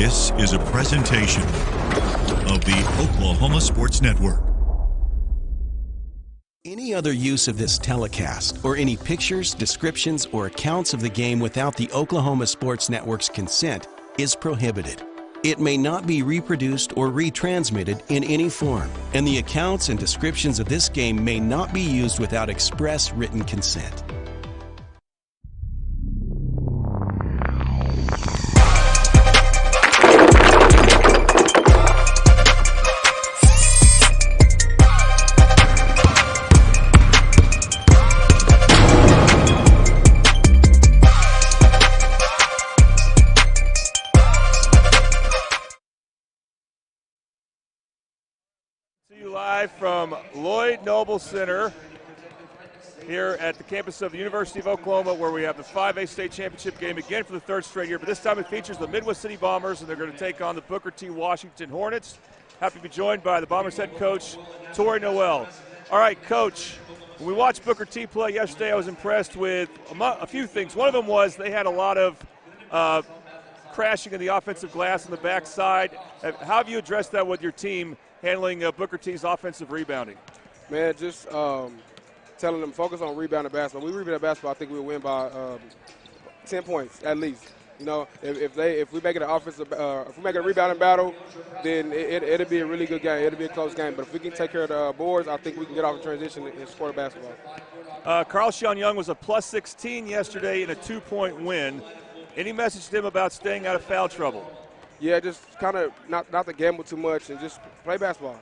This is a presentation of the Oklahoma Sports Network. Any other use of this telecast or any pictures, descriptions, or accounts of the game without the Oklahoma Sports Network's consent is prohibited. It may not be reproduced or retransmitted in any form, and the accounts and descriptions of this game may not be used without express written consent. Live from Lloyd Noble Center here at the campus of the University of Oklahoma, where we have the 5A state championship game again for the third straight year. But this time it features the Midwest City Bombers, and they're going to take on the Booker T. Washington Hornets. Happy to be joined by the Bombers head coach, Torry Noel. All right, Coach, when we watched Booker T play yesterday, I was impressed with a few things. One of them was they had a lot of crashing in the offensive glass on the backside. How have you addressed that with your team, handling Booker T's offensive rebounding? Man, just telling them focus on rebounding basketball. We rebound basketball, I think we'll win by 10 points at least. You know, if we make it an offensive, if we make it a rebounding battle, then it'll be a really good game. It'll be a close game. But if we can take care of the boards, I think we can get off the transition and score the basketball. Carl Sean Young was a plus 16 yesterday in a 2-point win. Any message to him about staying out of foul trouble? Yeah, just kind of not to gamble too much and just play basketball.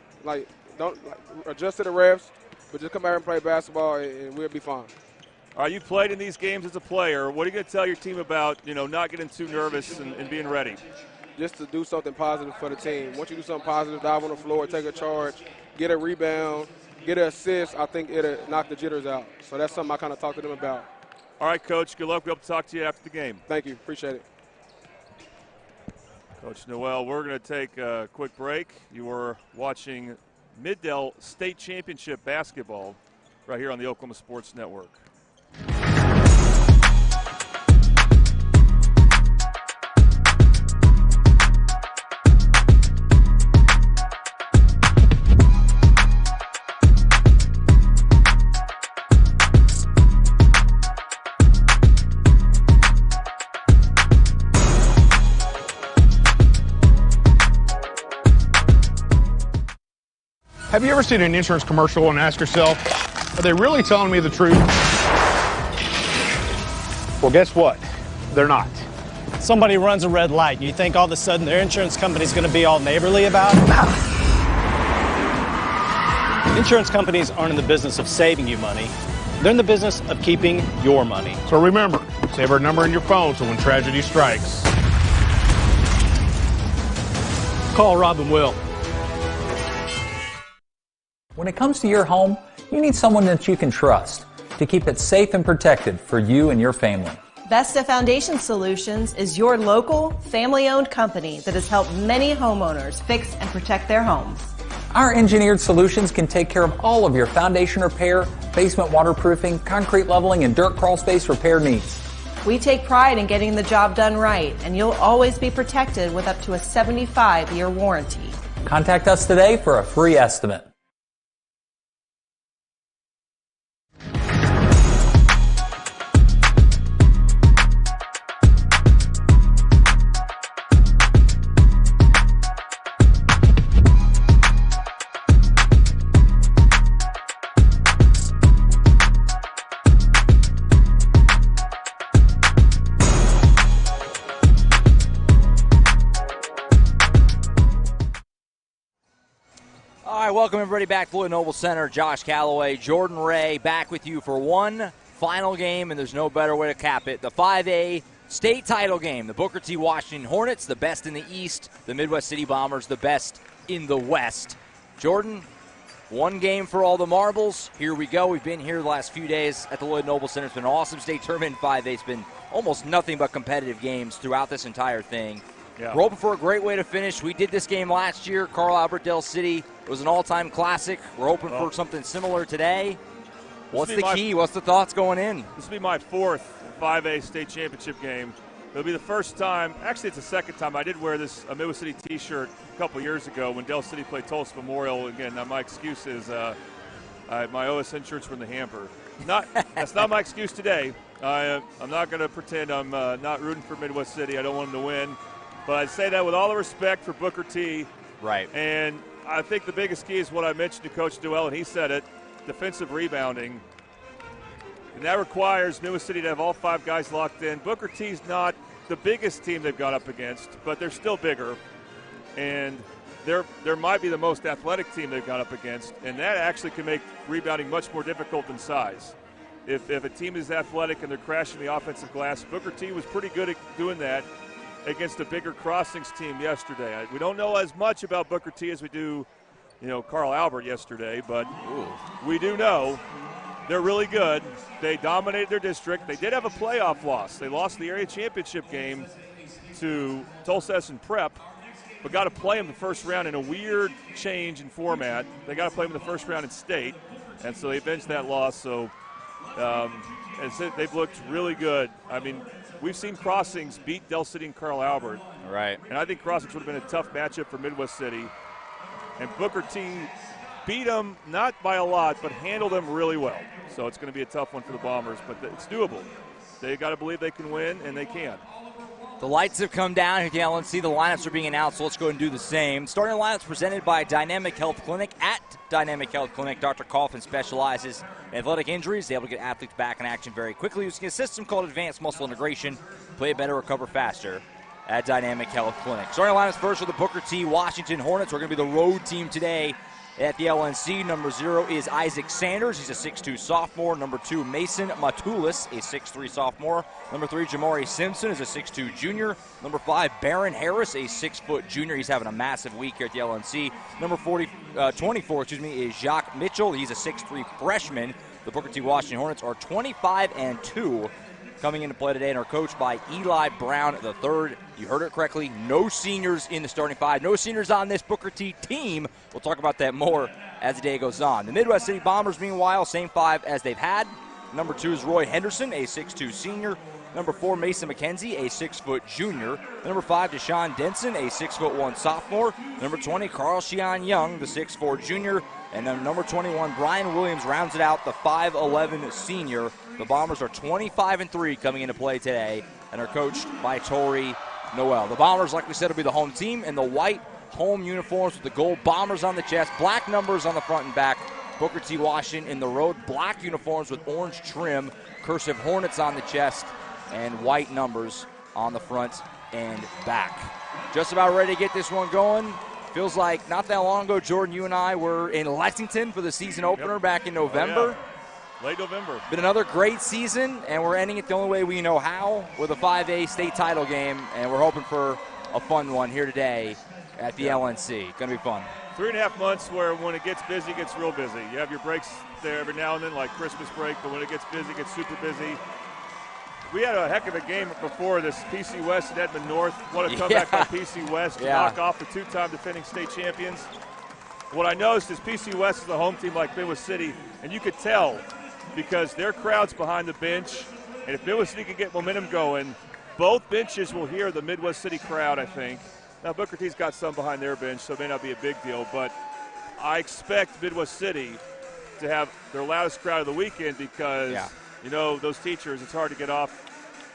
Don't adjust to the refs, but just come out and play basketball and we'll be fine. All right, you played in these games as a player. What are you going to tell your team about, not getting too nervous and being ready? Just to do something positive for the team. Once you do something positive, dive on the floor, take a charge, get a rebound, get an assist, I think it'll knock the jitters out. So that's something I kind of talk to them about. All right, Coach, good luck. We'll be able to talk to you after the game. Thank you. Appreciate it. Coach Noel, we're going to take a quick break. You are watching Mid-Del State Championship basketball right here on the Oklahoma Sports Network. Have you ever seen an insurance commercial and ask yourself, are they really telling me the truth? Well, guess what? They're not. Somebody runs a red light and you think all of a sudden their insurance company's going to be all neighborly about it? Insurance companies aren't in the business of saving you money. They're in the business of keeping your money. So remember, save our number in your phone so when tragedy strikes, call Rob and Will. When it comes to your home, you need someone that you can trust to keep it safe and protected for you and your family. Vesta Foundation Solutions is your local, family-owned company that has helped many homeowners fix and protect their homes. Our engineered solutions can take care of all of your foundation repair, basement waterproofing, concrete leveling, and dirt crawl space repair needs. We take pride in getting the job done right, and you'll always be protected with up to a 75-year warranty. Contact us today for a free estimate. Welcome everybody back to Lloyd Noble Center. Josh Calloway, Jordan Ray back with you for one final game, and there's no better way to cap it. The 5A state title game. The Booker T. Washington Hornets, the best in the East. The Midwest City Bombers, the best in the West. Jordan, one game for all the marbles. Here we go. We've been here the last few days at the Lloyd Noble Center. It's been an awesome state tournament in 5A. It's been almost nothing but competitive games throughout this entire thing. Yeah. We're hoping for a great way to finish. We did this game last year, Carl Albert Del City. It was an all-time classic. We're hoping for something similar today. What's the key? What's the thoughts going in? This will be my fourth 5A state championship game. It'll be the first time. Actually, it's the second time. I did wear this Midwest City T-shirt a couple years ago when Del City played Tulsa Memorial. Again, now my excuse is my OSN shirts were in the hamper. That's not my excuse today. I'm not going to pretend I'm not rooting for Midwest City. I don't want them to win. But I say that with all the respect for Booker T. Right. And I think the biggest key is what I mentioned to Coach Duell, and he said it, defensive rebounding. And that requires Midwest City to have all 5 guys locked in. Booker T's not the biggest team they've gone up against, but they're still bigger. And there might be the most athletic team they've gone up against, and that actually can make rebounding much more difficult than size. If a team is athletic and they're crashing the offensive glass, Booker T was pretty good at doing that against a bigger Crossings team yesterday. We don't know as much about Booker T as we do, Carl Albert yesterday, but we do know they're really good. They dominated their district. They did have a playoff loss. They lost the area championship game to Tulsa S&M Prep, but got to play them the first round in a weird change in format. They got to play them in the first round in state, and so they avenged that loss. So they've looked really good. I mean, we've seen Crossings beat Del City and Carl Albert. Right. And I think Crossings would have been a tough matchup for Midwest City. And Booker T beat them, not by a lot, but handled them really well. So it's going to be a tough one for the Bombers, but it's doable. They got to believe they can win, and they can. The lights have come down here at the LNC. The lineups are being announced, so let's go ahead and do the same. Starting lineups presented by Dynamic Health Clinic. At Dynamic Health Clinic, Dr. Coffin specializes in athletic injuries. They're able to get athletes back in action very quickly using a system called Advanced Muscle Integration. Play better, recover faster at Dynamic Health Clinic. Starting lineups first with the Booker T Washington Hornets. We're going to be the road team today at the LNC. Number 0 is Isaac Sanders. He's a 6'2 sophomore. Number 2, Mason Matulis, a 6'3 sophomore. Number 3, Jamari Simpson is a 6'2 junior. Number 5, Barron Harris, a 6' junior. He's having a massive week here at the LNC. Number 24, is Jacques Mitchell. He's a 6'3 freshman. The Booker T Washington Hornets are 25-2 coming into play today and are coached by Eli Brown III. You heard it correctly. No seniors in the starting 5. No seniors on this Booker T team. We'll talk about that more as the day goes on. The Midwest City Bombers, meanwhile, same 5 as they've had. Number 2 is Roy Henderson, a 6'2 senior. Number 4, Mason McKenzie, a 6' junior. Number 5, Deshaun Denson, a 6'1 sophomore. Number 20, Carl Xian Young, the 6'4 junior. And then number 21, Brian Williams, rounds it out, the 5'11 senior. The Bombers are 25-3 coming into play today and are coached by Tori Noel. The Bombers, like we said, will be the home team in the white home uniforms with the gold Bombers on the chest, black numbers on the front and back. Booker T Washington in the road, black uniforms with orange trim, cursive Hornets on the chest, and white numbers on the front and back. Just about ready to get this one going. Feels like not that long ago, Jordan, you and I were in Lexington for the season opener back in November. Oh, yeah. Late November. Been another great season, and we're ending it the only way we know how, with a 5A state title game, and we're hoping for a fun one here today at the LNC. Going to be fun. 3.5 months where when it gets busy, it gets real busy. You have your breaks there every now and then, like Christmas break, but when it gets busy, it gets super busy. We had a heck of a game before this, PC West and Edmond North. What a comeback by PC West to knock off the 2-time defending state champions. What I noticed is PC West is the home team like Midwest City, and you could tell because their crowd's behind the bench, and if Midwest City can get momentum going, both benches will hear the Midwest City crowd, I think. Now, Booker T's got some behind their bench, so it may not be a big deal, but I expect Midwest City to have their loudest crowd of the weekend because, those teachers, it's hard to get off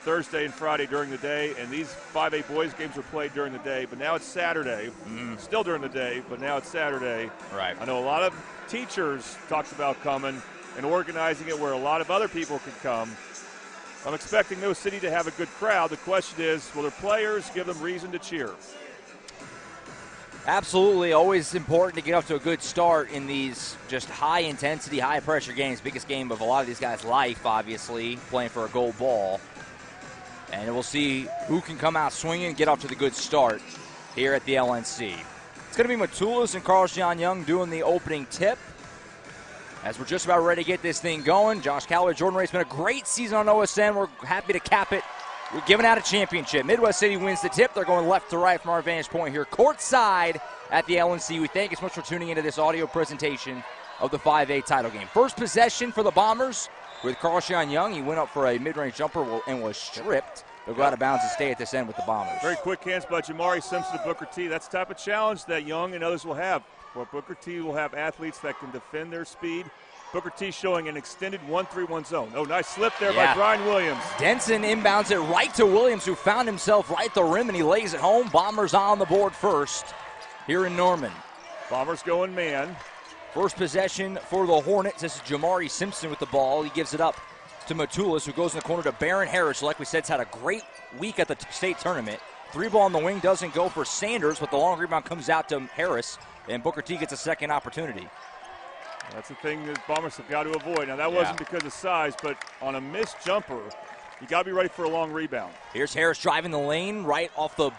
Thursday and Friday during the day, and these 5A boys games were played during the day, but now it's Saturday. Still during the day, but now it's Saturday. Right. I know a lot of teachers talked about coming and organizing it where a lot of other people could come. I'm expecting Midwest City to have a good crowd. The question is, will their players give them reason to cheer? Absolutely. Always important to get off to a good start in these just high-intensity, high-pressure games. Biggest game of a lot of these guys' life, obviously, playing for a gold ball. And we'll see who can come out swinging and get off to the good start here at the LNC. It's going to be Matulis and Carl Xian Young doing the opening tip. As we're just about ready to get this thing going, Josh Calloway, Jordan Ray, it's been a great season on OSN. We're happy to cap it. We're giving out a championship. Midwest City wins the tip. They're going left to right from our vantage point here, courtside at the LNC. We thank you so much for tuning into this audio presentation of the 5A title game. First possession for the Bombers with Carl Xian Young. He went up for a mid-range jumper and was stripped. They'll go out of bounds and stay at this end with the Bombers. Very quick hands by Jamari Simpson to Booker T. That's the type of challenge that Young and others will have. Well, Booker T will have athletes that can defend their speed. Booker T showing an extended 1-3-1 zone. Oh, nice slip there by Brian Williams. Denson inbounds it right to Williams, who found himself right at the rim, and he lays it home. Bombers on the board first here in Norman. Bombers going man. First possession for the Hornets. This is Jamari Simpson with the ball. He gives it up to Matulis, who goes in the corner to Baron Harris, who, like we said, has had a great week at the state tournament. 3-ball on the wing doesn't go for Sanders, but the long rebound comes out to Harris, and Booker T gets a second opportunity. That's the thing that Bombers have got to avoid. Now, that wasn't because of size, but on a missed jumper, you got to be ready for a long rebound. Here's Harris driving the lane right off the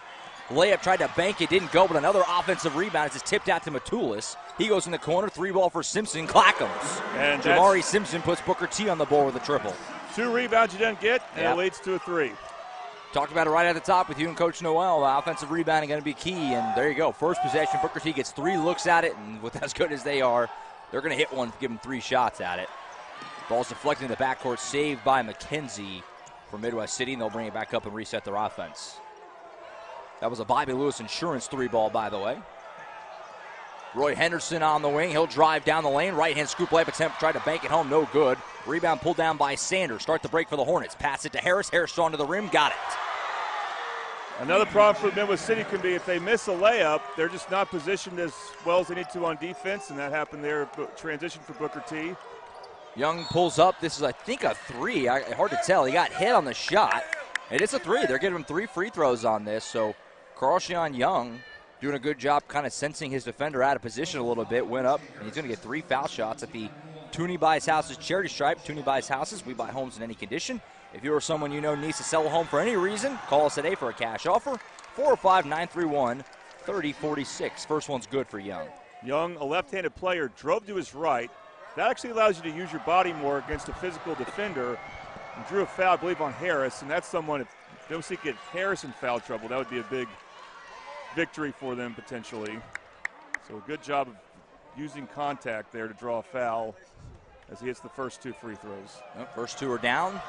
layup, tried to bank it, didn't go, but another offensive rebound. It's just tipped out to Matulis. He goes in the corner, 3-ball for Simpson, Clackams. And Jamari Simpson puts Booker T on the board with a triple. 2 rebounds you didn't get, and it leads to a 3. Talked about it right at the top with you and Coach Noel. The offensive rebounding going to be key, and there you go. First possession, Booker T gets 3 looks at it, and with as good as they are, they're going to hit one, give them 3 shots at it. Ball's deflected in the backcourt, saved by McKenzie for Midwest City, and they'll bring it back up and reset their offense. That was a Bobby Lewis Insurance 3-ball, by the way. Roy Henderson on the wing. He'll drive down the lane. Right-hand scoop layup attempt. Tried to bank it home. No good. Rebound pulled down by Sanders. Start the break for the Hornets. Pass it to Harris. Harris strong to the rim. Got it. Another problem for Midwest City can be if they miss a layup, they're just not positioned as well as they need to on defense, and that happened there. Transition for Booker T. Young pulls up. This is, I think, a 3. Hard to tell. He got hit on the shot. It is a 3. They're giving him 3 free throws on this, so Carl-Shion Young doing a good job kind of sensing his defender out of position a little bit. Went up, and he's going to get 3 foul shots at the Tooney Buys Houses charity stripe. Tooney Buys Houses. We buy homes in any condition. If you or someone you know needs to sell a home for any reason, call us today for a cash offer. 405-931-3046. First one's good for Young. Young, a left-handed player, drove to his right. That actually allows you to use your body more against a physical defender. And drew a foul, I believe, on Harris, and that's someone, if they don't see get Harris in foul trouble, that would be a big victory for them potentially. So a good job of using contact there to draw a foul as he hits the first 2 free throws. Yep, first 2 are down.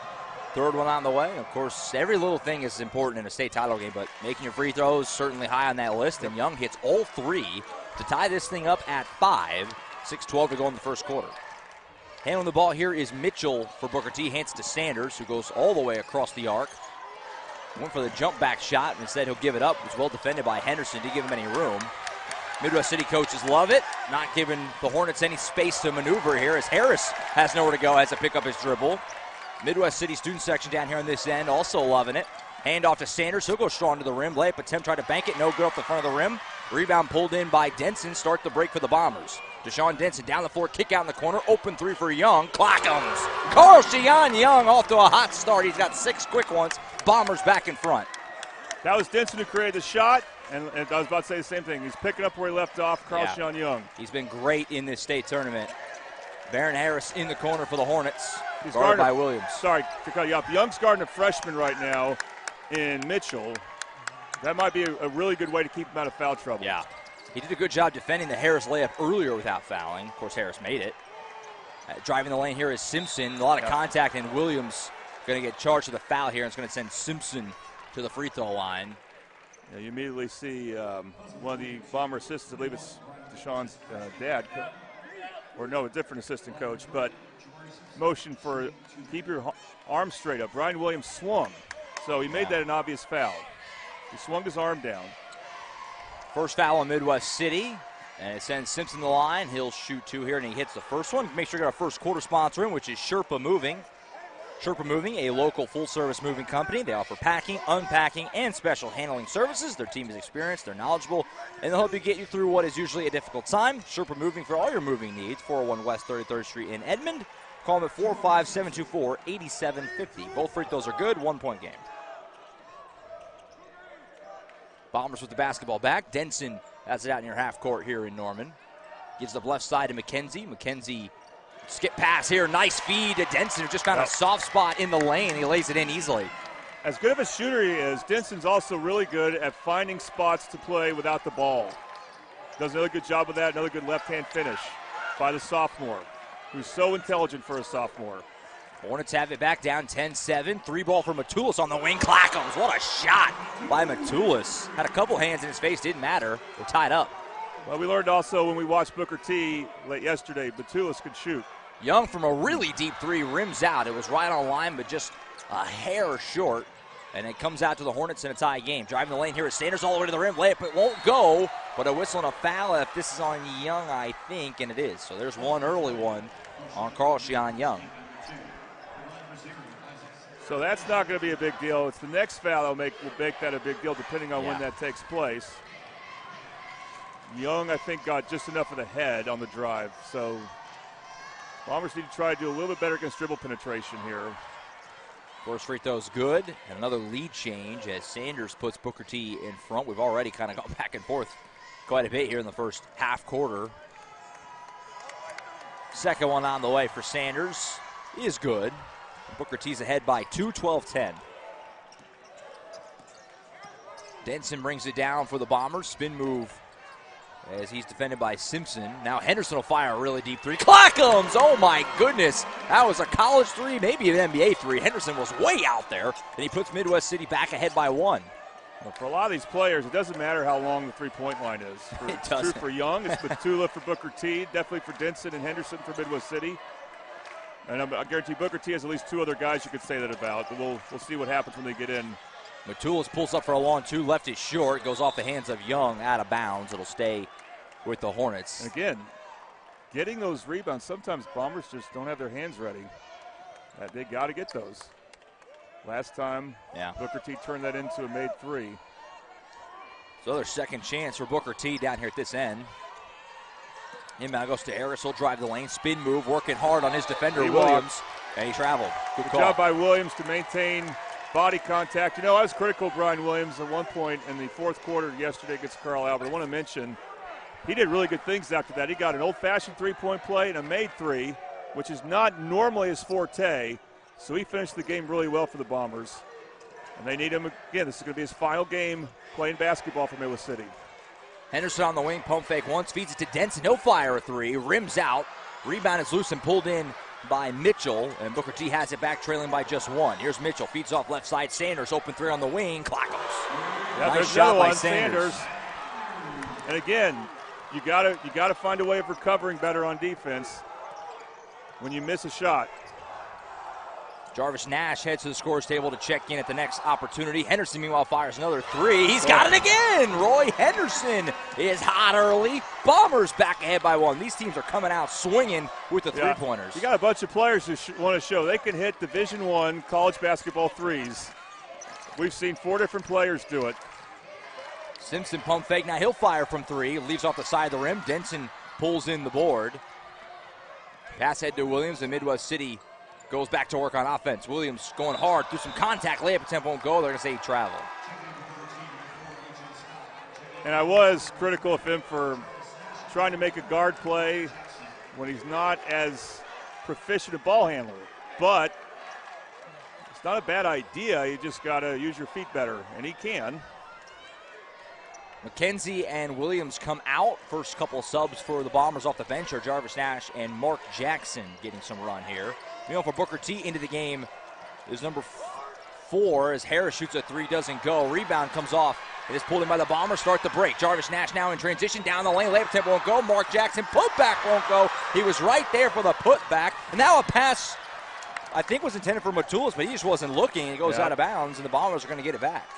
Third one on the way. Of course, every little thing is important in a state title game, but making your free throws certainly high on that list, and Young hits all 3 to tie this thing up at 5. 6:12 to go in the first quarter. Handling the ball here is Mitchell for Booker T. Hands to Sanders, who goes all the way across the arc. Went for the jump back shot, and instead he'll give it up. It was well defended by Henderson. Didn't give him any room. Midwest City coaches love it, not giving the Hornets any space to maneuver here, as Harris has nowhere to go, has to pick up his dribble. Midwest City student section down here on this end also loving it. Hand off to Sanders. He'll go strong to the rim. Layup attempt, try to bank it. No good off the front of the rim. Rebound pulled in by Denson. Start the break for the Bombers. Deshaun Denson down the floor, kick out in the corner. Open 3 for Young. Clackams. Carl-Shion Young off to a hot start. He's got 6 quick ones. Bombers back in front. That was Denson who created the shot, and I was about to say the same thing. He's picking up where he left off, Carl-Shion Young. He's been great in this state tournament. Baron Harris in the corner for the Hornets. He's guarded by Williams. Sorry to cut you off. Young's guarding a freshman right now in Mitchell. That might be a really good way to keep him out of foul trouble. Yeah. He did a good job defending the Harris layup earlier without fouling. Of course, Harris made it. Driving the lane here is Simpson. A lot of contact, and Williams going to get charged with a foul here. And it's going to send Simpson to the free throw line. Yeah, you immediately see one of the Bomber assistants, I believe it's Deshaun's dad, or no, a different assistant coach, but motion for keep your arm straight up. Brian Williams swung, so he made that an obvious foul. He swung his arm down. First foul on Midwest City, and it sends Simpson to the line. He'll shoot 2 here, and he hits the first one. Make sure you got our first quarter sponsor in, which is Sherpa Moving. Sherpa Moving, a local full-service moving company. They offer packing, unpacking, and special handling services. Their team is experienced, they're knowledgeable, and they'll help you get you through what is usually a difficult time. Sherpa Moving for all your moving needs, 401 West 33rd Street in Edmond. Call them at 457-224-8750. Both free throws are good, 1-point game. Bombers with the basketball back. Denson has it out in your half court here in Norman. Gives the left side to McKenzie. McKenzie skip pass here. Nice feed to Denson, who just found a soft spot in the lane. He lays it in easily. As good of a shooter he is, Denson's also really good at finding spots to play without the ball. Does another good job with that. Another good left-hand finish by the sophomore, who's so intelligent for a sophomore. Hornets have it back down 10-7. 3-ball for Matulis on the wing. Clackums, what a shot by Matulis. Had a couple hands in his face, didn't matter. We're tied up. Well, we learned also when we watched Booker T late yesterday, Matulis could shoot. Young from a really deep three rims out. It was right on line, but just a hair short. And it comes out to the Hornets in a tie game. Driving the lane here is Sanders all the way to the rim. Layup, it won't go, but a whistle and a foul if this is on Young, I think, and it is. So there's one early one on Carl-Shion Young. So that's not going to be a big deal. It's the next foul that will make that a big deal depending on when that takes place. Young, I think, got just enough of the head on the drive. So Bombers need to try to do a little bit better against dribble penetration here. First free throw is good, and another lead change as Sanders puts Booker T in front. We've already kind of gone back and forth quite a bit here in the first half quarter. Second one on the way for Sanders is good. Booker T's ahead by 2, 12-10. Denson brings it down for the Bombers. Spin move as he's defended by Simpson. Now Henderson will fire a really deep three. Clackums! Oh my goodness. That was a college three, maybe an NBA three. Henderson was way out there, and he puts Midwest City back ahead by 1. Well, for a lot of these players, it doesn't matter how long the three-point line is. It doesn't. It's true for Young. It's Matula for Booker T. Definitely for Denson and Henderson for Midwest City. And I guarantee Booker T has at least 2 other guys you could say that about. But we'll see what happens when they get in. Matulis pulls up for a long 2, left is short, goes off the hands of Young, out of bounds. It'll stay with the Hornets. And again, getting those rebounds, sometimes Bombers just don't have their hands ready. They got to get those. Last time, Booker T turned that into a made 3. So their second chance for Booker T down here at this end. Inbound goes to Harris. He'll drive the lane. Spin move, working hard on his defender, Williams. And he traveled. Good call. Job by Williams to maintain body contact. You know, I was critical of Brian Williams at one point in the fourth quarter yesterday against Carlisle, but I want to mention he did really good things after that. He got an old-fashioned three-point play and a made 3, which is not normally his forte. So he finished the game really well for the Bombers. And they need him again. This is going to be his final game playing basketball for Midwest City. Henderson on the wing, pump fake once, feeds it to Denson. He'll fire a 3, rims out. Rebound is loose and pulled in by Mitchell, and Booker T has it back, trailing by just 1. Here's Mitchell, feeds off left side. Sanders, open 3 on the wing. Clackos. Nice shot by Sanders. And again, you gotta find a way of recovering better on defense when you miss a shot. Jarvis Nash heads to the scorer's table to check in at the next opportunity. Henderson, meanwhile, fires another 3. He's got it again! Roy Henderson is hot early. Bombers back ahead by 1. These teams are coming out swinging with the three-pointers. You got a bunch of players who want to show they can hit Division I college basketball threes. We've seen 4 different players do it. Simpson pump fake. Now he'll fire from 3. Leaves off the side of the rim. Denson pulls in the board. Pass head to Williams, and Midwest City goes back to work on offense. Williams going hard through some contact. Layup attempt won't go. They're going to say he traveled. And I was critical of him for trying to make a guard play when he's not as proficient a ball handler. But it's not a bad idea. You just got to use your feet better, and he can. McKenzie and Williams come out. First couple of subs for the Bombers off the bench are Jarvis Nash and Mark Jackson getting some run here. For Booker T into the game is number 4 as Harris shoots a 3, doesn't go. Rebound comes off. It is pulled in by the Bombers. Start the break. Jarvis Nash now in transition down the lane. Layup attempt won't go. Mark Jackson putback won't go. He was right there for the putback. And now a pass I think was intended for Matulis, but he just wasn't looking. It goes out of bounds, and the Bombers are going to get it back.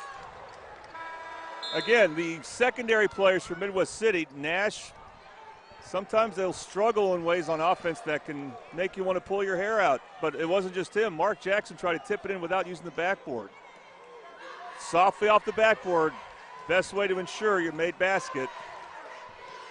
Again, the secondary players for Midwest City, Nash, sometimes they'll struggle in ways on offense that can make you want to pull your hair out. But it wasn't just him. Mark Jackson tried to tip it in without using the backboard. Softly off the backboard, best way to ensure your made basket.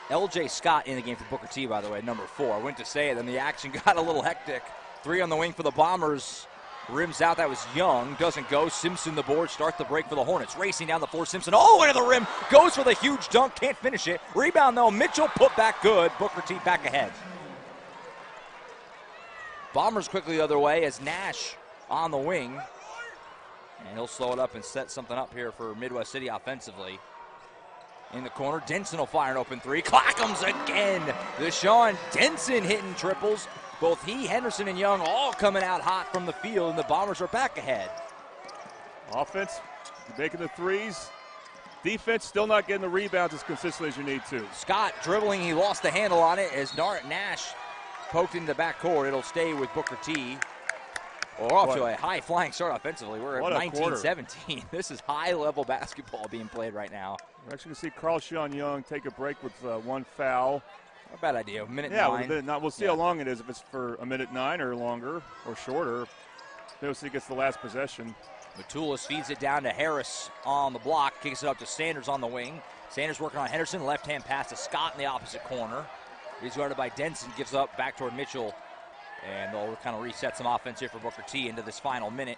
L.J. Scott in the game for Booker T, by the way, number 4. I went to say it, then the action got a little hectic. 3 on the wing for the Bombers. Rims out, that was Young, doesn't go. Simpson the board, start the break for the Hornets. Racing down the floor, Simpson all the way to the rim, goes for the huge dunk, can't finish it. Rebound though, Mitchell put back good. Booker T back ahead. Bombers quickly the other way as Nash on the wing. And he'll slow it up and set something up here for Midwest City offensively. In the corner, Denson will fire an open 3. Clackums again. Deshaun Denson hitting triples. Both he, Henderson, and Young all coming out hot from the field, and the Bombers are back ahead. Offense, making the threes. Defense still not getting the rebounds as consistently as you need to. Scott dribbling, he lost the handle on it as Nash poked into the backcourt. It'll stay with Booker T. We're off to a high-flying start offensively. We're at 19-17. This is high-level basketball being played right now. We're actually going to see Carl-Sean Young take a break with one foul. Not a bad idea. Minute 9. Yeah, we'll see how long it is, if it's for a minute 9 or longer or shorter. We'll see who gets the last possession. Matulis feeds it down to Harris on the block, kicks it up to Sanders on the wing. Sanders working on Henderson, left-hand pass to Scott in the opposite corner. He's guarded by Denson, gives up back toward Mitchell. And they'll kind of reset some offense here for Booker T into this final minute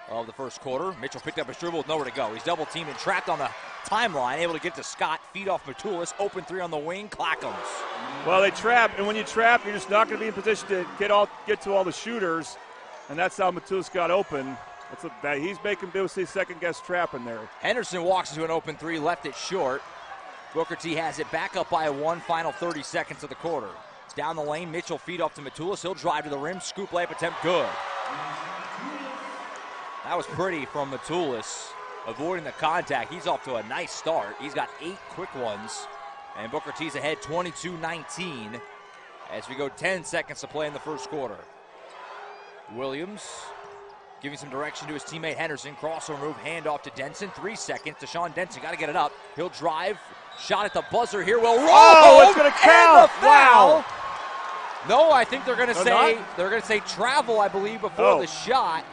of the first quarter. Mitchell picked up his dribble with nowhere to go. He's double-teamed and trapped on the timeline, able to get to Scott, feed off Matulis, open 3 on the wing, Clackams. Well, they trap, and when you trap, you're just not going to be in position to get to all the shooters, and that's how Matulis got open. He's making Bill C second-guess trapping there. Henderson walks into an open 3, left it short. Booker T has it back up by 1 final 30 seconds of the quarter. Down the lane, Mitchell feed off to Matulis. He'll drive to the rim, scoop layup attempt, good. That was pretty from Matulis, avoiding the contact. He's off to a nice start. He's got 8 quick ones, and Booker T's ahead 22-19 as we go 10 seconds to play in the first quarter. Williams giving some direction to his teammate Henderson. Crossover move, handoff to Denson. 3 seconds. Deshaun Denson got to get it up. He'll drive. Shot at the buzzer here. Will roll. Oh, it's going to count. Wow. No, I think they're going to say travel, I believe, before the shot.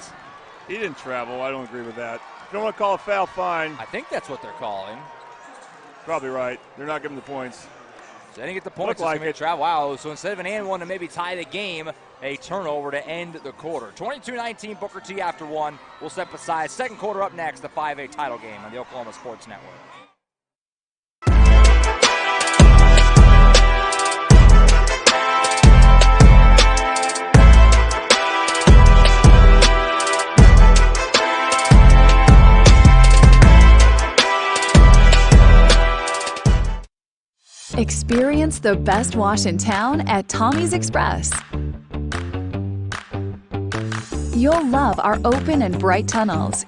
He didn't travel. I don't agree with that. If you don't want to call a foul, fine. I think that's what they're calling. Probably right. They're not giving the points. So they didn't get the points. Like it. Travel. Wow. So instead of an and one to maybe tie the game, a turnover to end the quarter. 22-19, Booker T after 1. We'll step aside. Second quarter up next, the 5A title game on the Oklahoma Sports Network. Experience the best wash in town at Tommy's Express. You'll love our open and bright tunnels,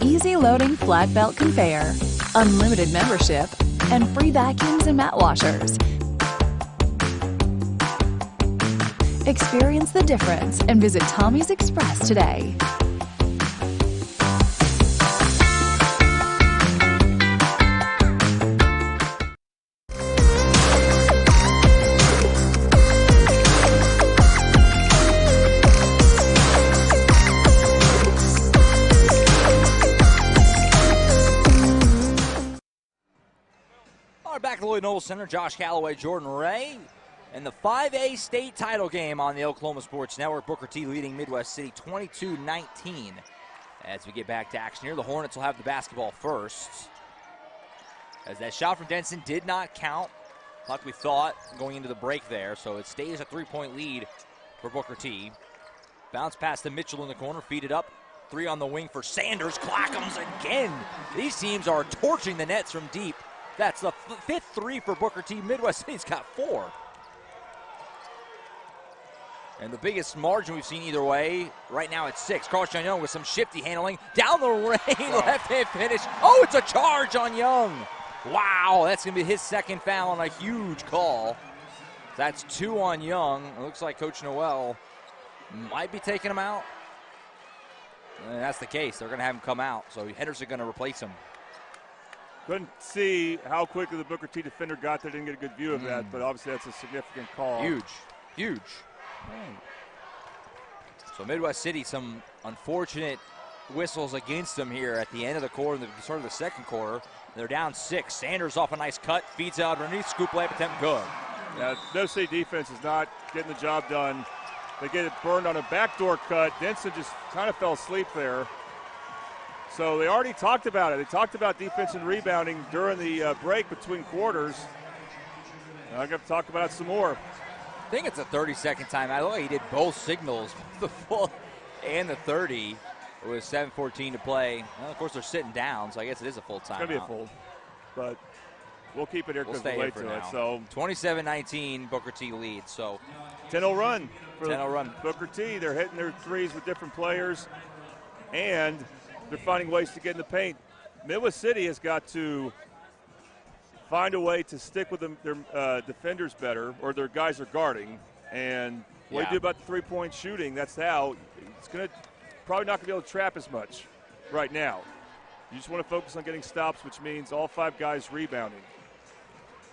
easy loading flat belt conveyor, unlimited membership, and free vacuums and mat washers. Experience the difference and visit Tommy's Express today. Back at the Lloyd Noble Center, Josh Calloway, Jordan Ray, and the 5A state title game on the Oklahoma Sports Network. Booker T leading Midwest City 22-19. As we get back to action here, the Hornets will have the basketball first. As that shot from Denson did not count, like we thought, going into the break there, so it stays a 3-point lead for Booker T. Bounce pass to Mitchell in the corner, feed it up. 3 on the wing for Sanders. Clackams again. These teams are torching the nets from deep. That's the 5th 3 for Booker T. Midwest City's got 4. And the biggest margin we've seen either way, right now it's 6. Carl-Sean Young with some shifty handling. Down the lane, left-hand finish. Oh, it's a charge on Young. Wow, that's going to be his second foul on a huge call. That's 2 on Young. It looks like Coach Noel might be taking him out. And that's the case. They're going to have him come out. So Henderson going to replace him. Couldn't see how quickly the Booker T defender got there. Didn't get a good view of that, but obviously that's a significant call. Huge. So Midwest City, some unfortunate whistles against them here at the end of the quarter, the start of the second quarter. They're down 6. Sanders off a nice cut, feeds out underneath, scoop layup attempt, good. Yeah, no City defense is not getting the job done. They get it burned on a backdoor cut. Denson just kind of fell asleep there. So they already talked about it. They talked about defense and rebounding during the break between quarters. I'm going to talk about it some more. I think it's a 30-second timeout. Look, he did both signals, the full and the 30, with 7:14 to play. Well, of course, they're sitting down, so I guess it is a full timeout. It's going to be a full. But We'll keep it here because we'll wait to it. So 27-19, Booker T leads. So 10-0 run for 10-0 run. Booker T. They're hitting their threes with different players, and they're finding ways to get in the paint. Midwest City has got to find a way to stick with their defenders better, or their guys are guarding. And what you do about the three-point shooting, that's how. It's going to probably not going to be able to trap as much right now. You just want to focus on getting stops, which means all 5 guys rebounding.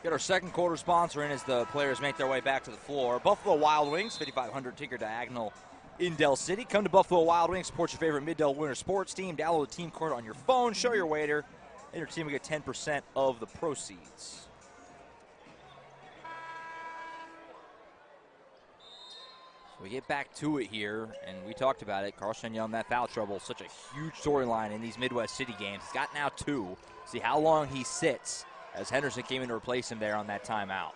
Get our second quarter sponsor in as the players make their way back to the floor. Buffalo Wild Wings, 5500 Tinker Diagonal in Del City. Come to Buffalo Wild Wings, support your favorite Mid-Del winter sports team. Download the team card on your phone, show your waiter, and your team will get 10% of the proceeds. So we get back to it here, and we talked about it. Carl-Shan Young, that foul trouble, such a huge storyline in these Midwest City games. He's got now 2. See how long he sits as Henderson came in to replace him there on that timeout.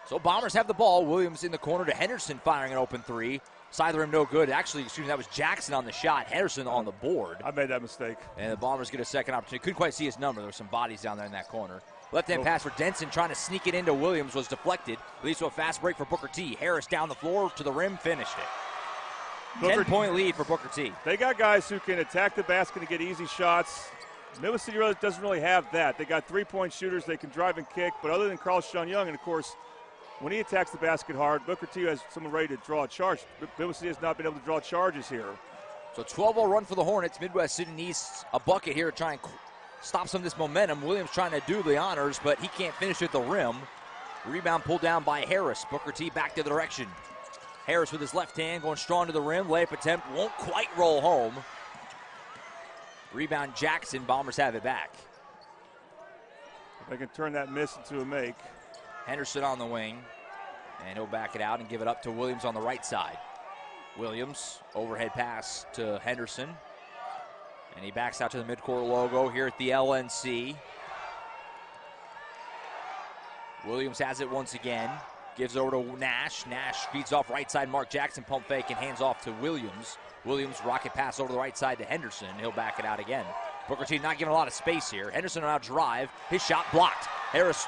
So Bombers have the ball. Williams in the corner to Henderson firing an open 3. Side of the rim, no good. Actually, excuse me, that was Jackson on the shot. Henderson on the board. I made that mistake. And the Bombers get a second opportunity. Couldn't quite see his number. There were some bodies down there in that corner. Left-hand pass for Denson, trying to sneak it into Williams, was deflected. Leads to a fast break for Booker T. Harris down the floor to the rim, finished it. 10-point lead for Booker T. They got guys who can attack the basket and get easy shots. Midwest City doesn't really have that. They got three-point shooters. They can drive and kick. But other than Carl-Shan Young, and, of course, when he attacks the basket hard, Booker T has someone ready to draw a charge. Midwest City has not been able to draw charges here. So 12-0 run for the Hornets. Midwest City needs a bucket here to try and stop some of this momentum. Williams trying to do the honors, but he can't finish at the rim. Rebound pulled down by Harris. Booker T back the direction. Harris with his left hand going strong to the rim. Layup attempt won't quite roll home. Rebound Jackson. Bombers have it back. If they can turn that miss into a make. Henderson on the wing. And he'll back it out and give it up to Williams on the right side. Williams, overhead pass to Henderson. And he backs out to the midcourt logo here at the LNC. Williams has it once again. Gives over to Nash. Nash feeds off right side. Mark Jackson pump fake and hands off to Williams. Williams rocket pass over the right side to Henderson. He'll back it out again. Booker T not giving a lot of space here. Henderson will now drive. His shot blocked. Harris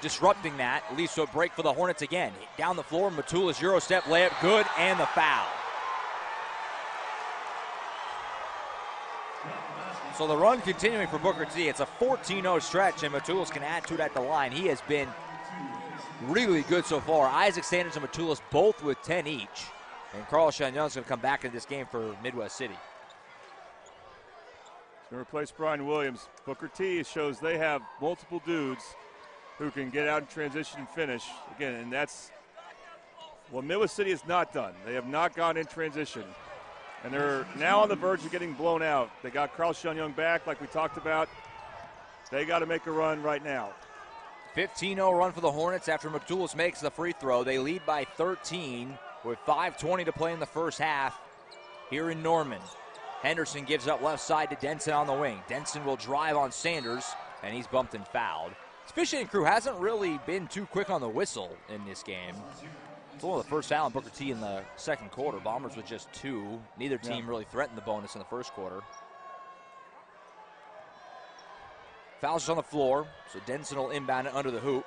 disrupting that. Leads to a break for the Hornets again. Down the floor. Matula's Euro step layup good and the foul. So the run continuing for Booker T. It's a 14-0 stretch, and Matulis can add to it at the line. He has been really good so far. Isaac Sanders and Matulis both with 10 each. And Carl-Shan Young's going to come back into this game for Midwest City. He's going to replace Brian Williams. Booker T shows they have multiple dudes who can get out in transition and finish. Again, and that's what Midwest City has not done. They have not gone in transition. And they're now on the verge of getting blown out. They got Carl-Shan Young back, like we talked about. They got to make a run right now. 15-0 run for the Hornets after Matulis makes the free throw. They lead by 13 with 5:20 to play in the first half here in Norman. Henderson gives up left side to Denson on the wing. Denson will drive on Sanders, and he's bumped and fouled. This officiating crew hasn't really been too quick on the whistle in this game. It's one of the first foul on Booker T in the second quarter. Bombers with just 2. Neither team really threatened the bonus in the first quarter. Fouls on the floor, so Denson will inbound it under the hoop.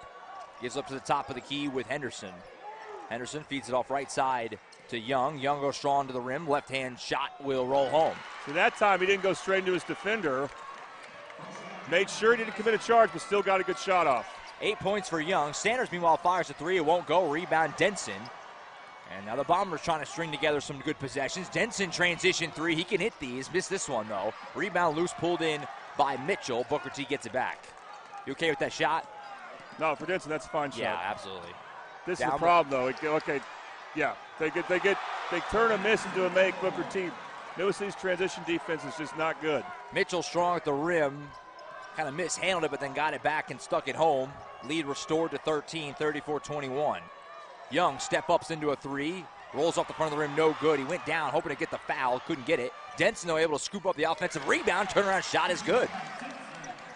Gives up to the top of the key with Henderson. Henderson feeds it off right side to Young. Young goes strong to the rim. Left-hand shot will roll home. So that time he didn't go straight into his defender. Made sure he didn't commit a charge, but still got a good shot off. 8 points for Young. Sanders, meanwhile, fires a 3. It won't go. Rebound Denson. And now the Bombers trying to string together some good possessions. Denson transition 3. He can hit these. Missed this one, though. Rebound loose, pulled in by Mitchell. Booker T gets it back. You okay with that shot? No, for Denson, that's a fine shot. Yeah, absolutely. This is the problem, though. Okay, yeah, they turn a miss into a make. Booker T. Midwest City's transition defense is just not good. Mitchell strong at the rim. Kind of mishandled it, but then got it back and stuck it home. Lead restored to 13, 34-21. Young step-ups into a 3. Rolls off the front of the rim, no good. He went down, hoping to get the foul, couldn't get it. Denson, though, able to scoop up the offensive rebound. Turnaround shot is good.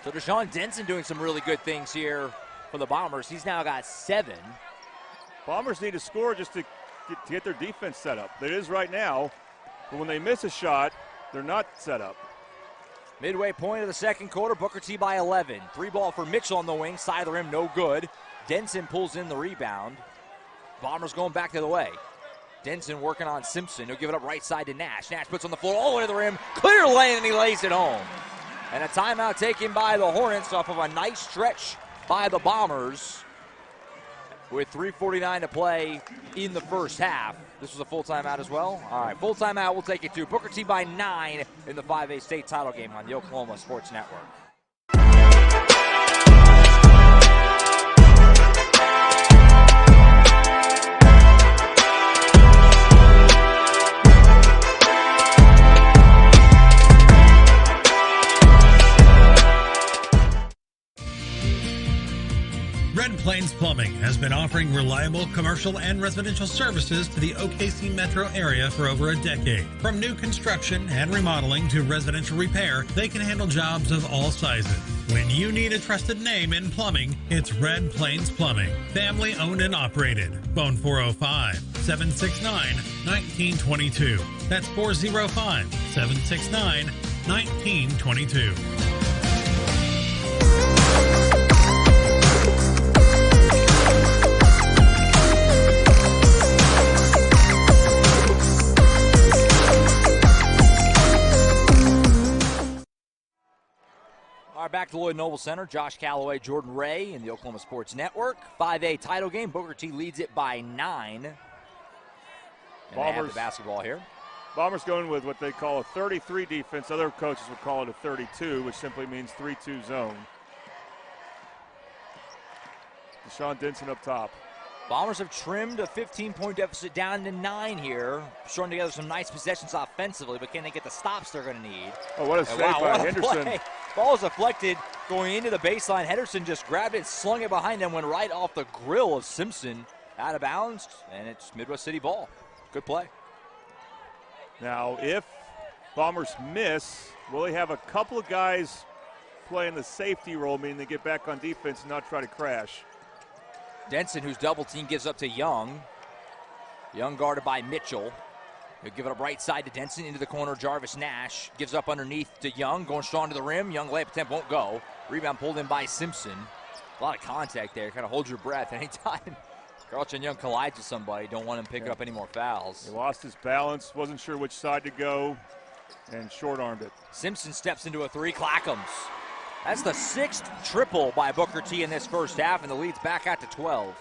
So Deshaun Denson doing some really good things here for the Bombers. He's now got 7. Bombers need to score just to get their defense set up. It is right now, but when they miss a shot, they're not set up. Midway point of the second quarter, Booker T by 11. 3-ball for Mitchell on the wing, side of the rim, no good. Denson pulls in the rebound. Bombers going back the other way. Denson working on Simpson. He'll give it up right side to Nash. Nash puts on the floor all the way to the rim. Clear lane, and he lays it home. And a timeout taken by the Hornets off of a nice stretch by the Bombers with 3:49 to play in the first half. This was a full timeout as well. All right, full timeout. We'll take it to Booker T by 9 in the 5A state title game on the Oklahoma Sports Network. Red Plains Plumbing has been offering reliable commercial and residential services to the OKC metro area for over a decade. From new construction and remodeling to residential repair, they can handle jobs of all sizes. When you need a trusted name in plumbing, it's Red Plains Plumbing. Family owned and operated. Phone 405-769-1922. That's 405-769-1922. All right, back to Lloyd Noble Center. Josh Calloway, Jordan Ray in the Oklahoma Sports Network. 5A title game. Booker T leads it by 9. And they have the basketball here. Bombers going with what they call a 33 defense. Other coaches would call it a 32, which simply means 3-2 zone. Deshaun Denson up top. Bombers have trimmed a 15-point deficit down to 9 here, throwing together some nice possessions offensively, but can they get the stops they're going to need? Oh, what a save by Henderson. Play. Ball is deflected going into the baseline. Henderson just grabbed it, slung it behind him, went right off the grill of Simpson, out of bounds, and it's Midwest City ball. Good play. Now, if Bombers miss, will they have a couple of guys playing the safety role, meaning they get back on defense and not try to crash? Denson, who's double team, gives up to Young. Young guarded by Mitchell. He'll give it up right side to Denson into the corner. Jarvis Nash gives up underneath to Young, going strong to the rim. Young layup attempt won't go. Rebound pulled in by Simpson. A lot of contact there. Kind of hold your breath anytime Carlton Young collides with somebody. Don't want him picking up any more fouls. He lost his balance, wasn't sure which side to go, and short-armed it. Simpson steps into a three. Clackams. That's the 6th triple by Booker T in this first half, and the lead's back out to 12.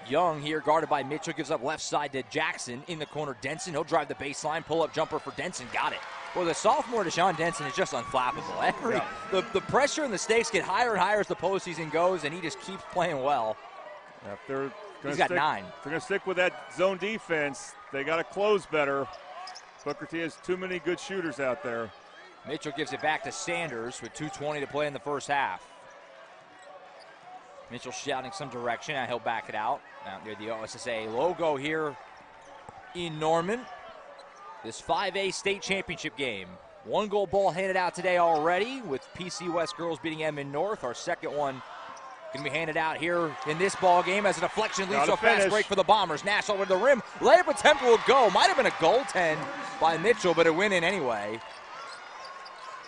Young here, guarded by Mitchell, gives up left side to Jackson. In the corner, Denson. He'll drive the baseline. Pull-up jumper for Denson. Got it. Well, the sophomore Deshaun Denson is just unflappable. The pressure and the stakes get higher and higher as the postseason goes, and he just keeps playing well. Yeah, he's got 9. If they're going to stick with that zone defense, they got to close better. Booker T has too many good shooters out there. Mitchell gives it back to Sanders with 2:20 to play in the first half. Mitchell shouting some direction, and he'll back it out. Now near the OSSA logo here in Norman. This 5A state championship game. 1 goal ball handed out today already with PC West girls beating Edmond North. Our second one going to be handed out here in this ball game as a deflection leads to a fast break for the Bombers. Nash over the rim. Layup attempt will go. Might have been a goaltend by Mitchell, but it went in anyway.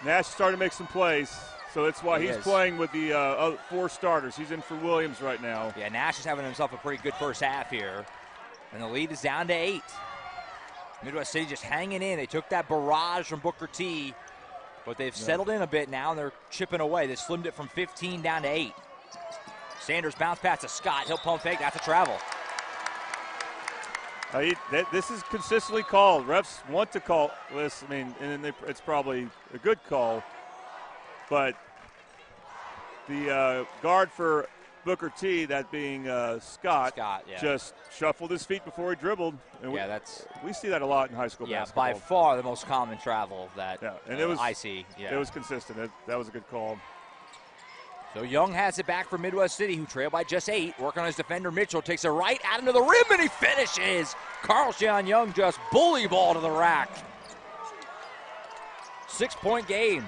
Nash started to make some plays, so that's why he's playing with the 4 starters. He's in for Williams right now. Yeah, Nash is having himself a pretty good first half here, and the lead is down to 8. Midwest City just hanging in. They took that barrage from Booker T, but they've settled in a bit now, and they're chipping away. They slimmed it from 15 down to 8. Sanders bounce pass to Scott. He'll pump fake. That's a travel. This is consistently called. Refs want to call this. I mean, and it's probably a good call. But the guard for Booker T, that being Scott, just shuffled his feet before he dribbled. And we see that a lot in high school basketball. Yeah, by far the most common travel that I see. Yeah. It was consistent. That was a good call. So Young has it back for Midwest City, who trail by just 8. Working on his defender, Mitchell takes it right out into the rim, and he finishes. Carl-Sean Young just bully ball to the rack. 6-point game.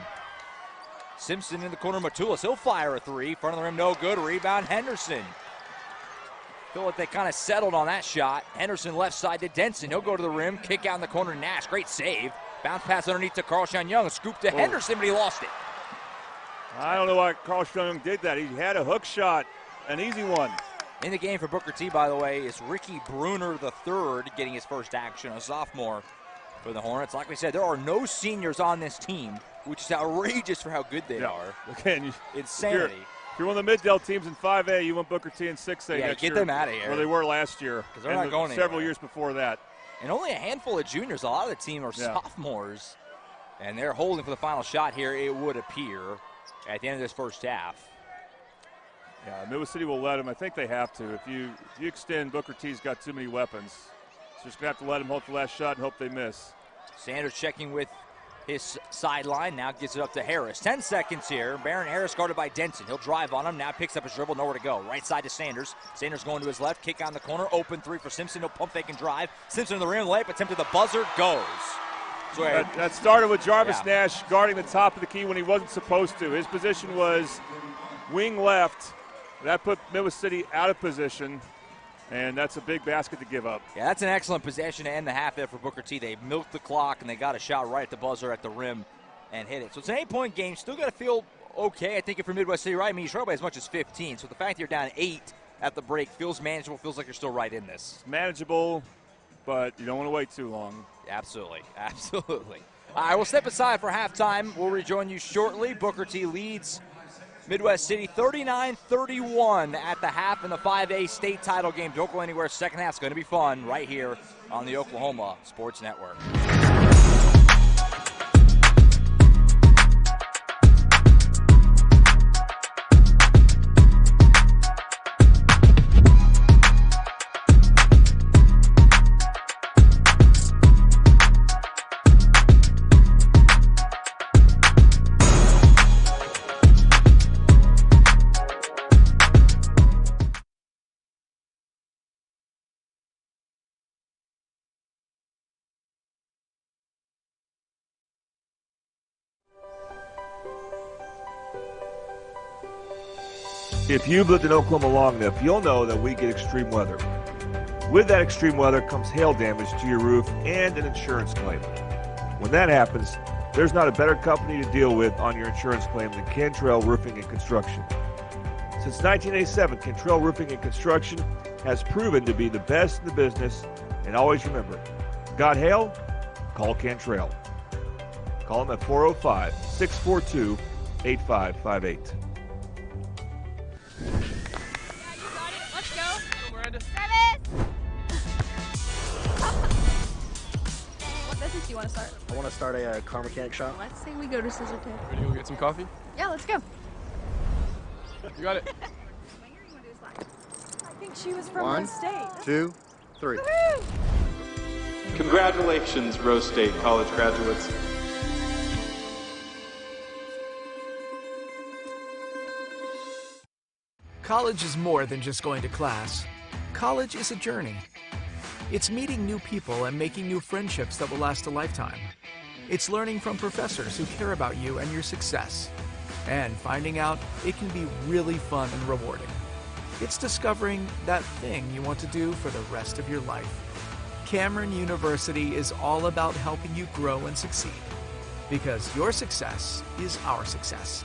Simpson in the corner, Matulis. He'll fire a 3. Front of the rim, no good. Rebound, Henderson. Feel like they kind of settled on that shot. Henderson left side to Denson. He'll go to the rim, kick out in the corner, Nash. Great save. Bounce pass underneath to Carl-Sean Young. A scoop to Henderson, but he lost it. I don't know why Carl-Sean Young did that. He had a hook shot, an easy one. In the game for Booker T, by the way, is Ricky Bruner III getting his first action, a sophomore for the Hornets. Like we said, there are no seniors on this team, which is outrageous for how good they are. Again, insanity. If you're one of the Mid-Dell teams in 5A, you want Booker T in 6A next year. Get them out of here. Where they were last year. Because they're not going several years before that. And only a handful of juniors. A lot of the team are sophomores. And they're holding for the final shot here, it would appear, at the end of this first half. Yeah, Midwest City will let him. I think they have to. If you extend, Booker T's got too many weapons. So just going to have to let him hope the last shot and hope they miss. Sanders checking with his sideline. Now gives it up to Harris. 10 seconds here. Baron Harris guarded by Denson. He'll drive on him. Now picks up his dribble. Nowhere to go. Right side to Sanders. Sanders going to his left. Kick on the corner. Open three for Simpson. He'll pump fake and drive. Simpson in the rim. Layup attempt at the buzzer. Goes. So that started with Jarvis Nash guarding the top of the key when he wasn't supposed to. His position was wing left. That put Midwest City out of position, and that's a big basket to give up. Yeah, that's an excellent possession to end the half there for Booker T. They milked the clock, and they got a shot right at the buzzer at the rim and hit it. So it's an 8-point game. Still got to feel okay, I think, if you're Midwest City, right? I mean, you struggle by as much as 15. So the fact that you're down 8 at the break feels manageable, feels like you're still right in this. It's manageable, but you don't want to wait too long. Absolutely, absolutely. All right, we'll step aside for halftime. We'll rejoin you shortly. Booker T leads Midwest City 39-31 at the half in the 5A state title game. Don't go anywhere. Second half's going to be fun right here on the Oklahoma Sports Network. If you've lived in Oklahoma long enough, you'll know that we get extreme weather. With that extreme weather comes hail damage to your roof and an insurance claim. When that happens, there's not a better company to deal with on your insurance claim than Cantrell Roofing and Construction. Since 1987, Cantrell Roofing and Construction has proven to be the best in the business, and always remember, got hail? Call Cantrell. Call them at 405-642-8558. What business do you want to start? I want to start a car mechanic shop. Let's say we go to Scissor Tip. Ready to go get some coffee? Yeah, let's go. You got it. I think she was from One, Rose State. 2, 3. Woo-hoo! Congratulations, Rose State college graduates. College is more than just going to class. College is a journey. It's meeting new people and making new friendships that will last a lifetime. It's learning from professors who care about you and your success. And finding out it can be really fun and rewarding. It's discovering that thing you want to do for the rest of your life. Cameron University is all about helping you grow and succeed. Because your success is our success.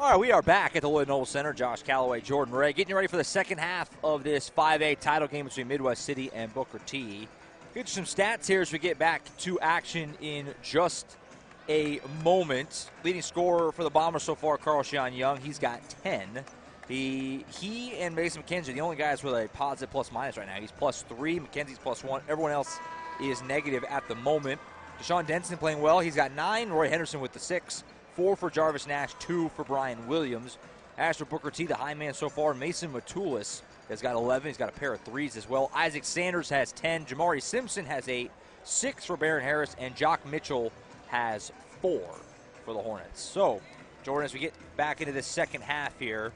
All right, we are back at the Lloyd Noble Center. Josh Calloway, Jordan Ray, getting you ready for the second half of this 5A title game between Midwest City and Booker T. Get you some stats here as we get back to action in just a moment. Leading scorer for the Bombers so far, Carl-Sean Young. He's got 10. He and Mason McKenzie are the only guys with a positive plus-minus right now. He's +3, McKenzie's +1. Everyone else is negative at the moment. Deshaun Denson playing well. He's got 9. Roy Henderson with the 6. 4 for Jarvis Nash, 2 for Brian Williams. As for Booker T, the high man so far, Mason Matulis has got 11. He's got a pair of 3s as well. Isaac Sanders has 10. Jamari Simpson has 8. 6 for Barron Harris. And Jock Mitchell has 4 for the Hornets. So, Jordan, as we get back into the second half here,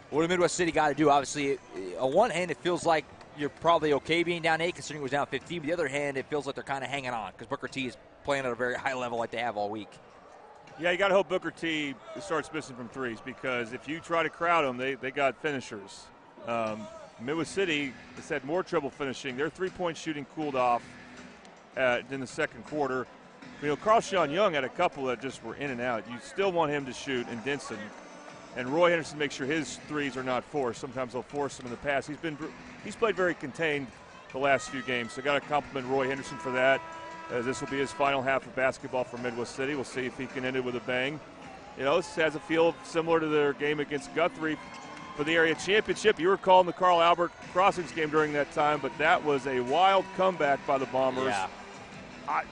what do Midwest City got to do? Obviously, on one hand, it feels like you're probably okay being down 8, considering it was down 15. But the other hand, it feels like they're kind of hanging on because Booker T is playing at a very high level like they have all week. Yeah, you got to hope Booker T starts missing from threes, because if you try to crowd them, they got finishers. Midwest City has had more trouble finishing. Their three-point shooting cooled off in the second quarter. You know, Carl-Sean Young had a couple that just were in and out. You still want him to shoot, and Denson. And Roy Henderson makes sure his threes are not forced. Sometimes they'll force them in the past. He's played very contained the last few games, so got to compliment Roy Henderson for that. This will be his final half of basketball for Midwest City. We'll see if he can end it with a bang. You know, this has a feel similar to their game against Guthrie for the area championship. You were calling the Carl Albert Crossings game during that time, but that was a wild comeback by the Bombers. Yeah.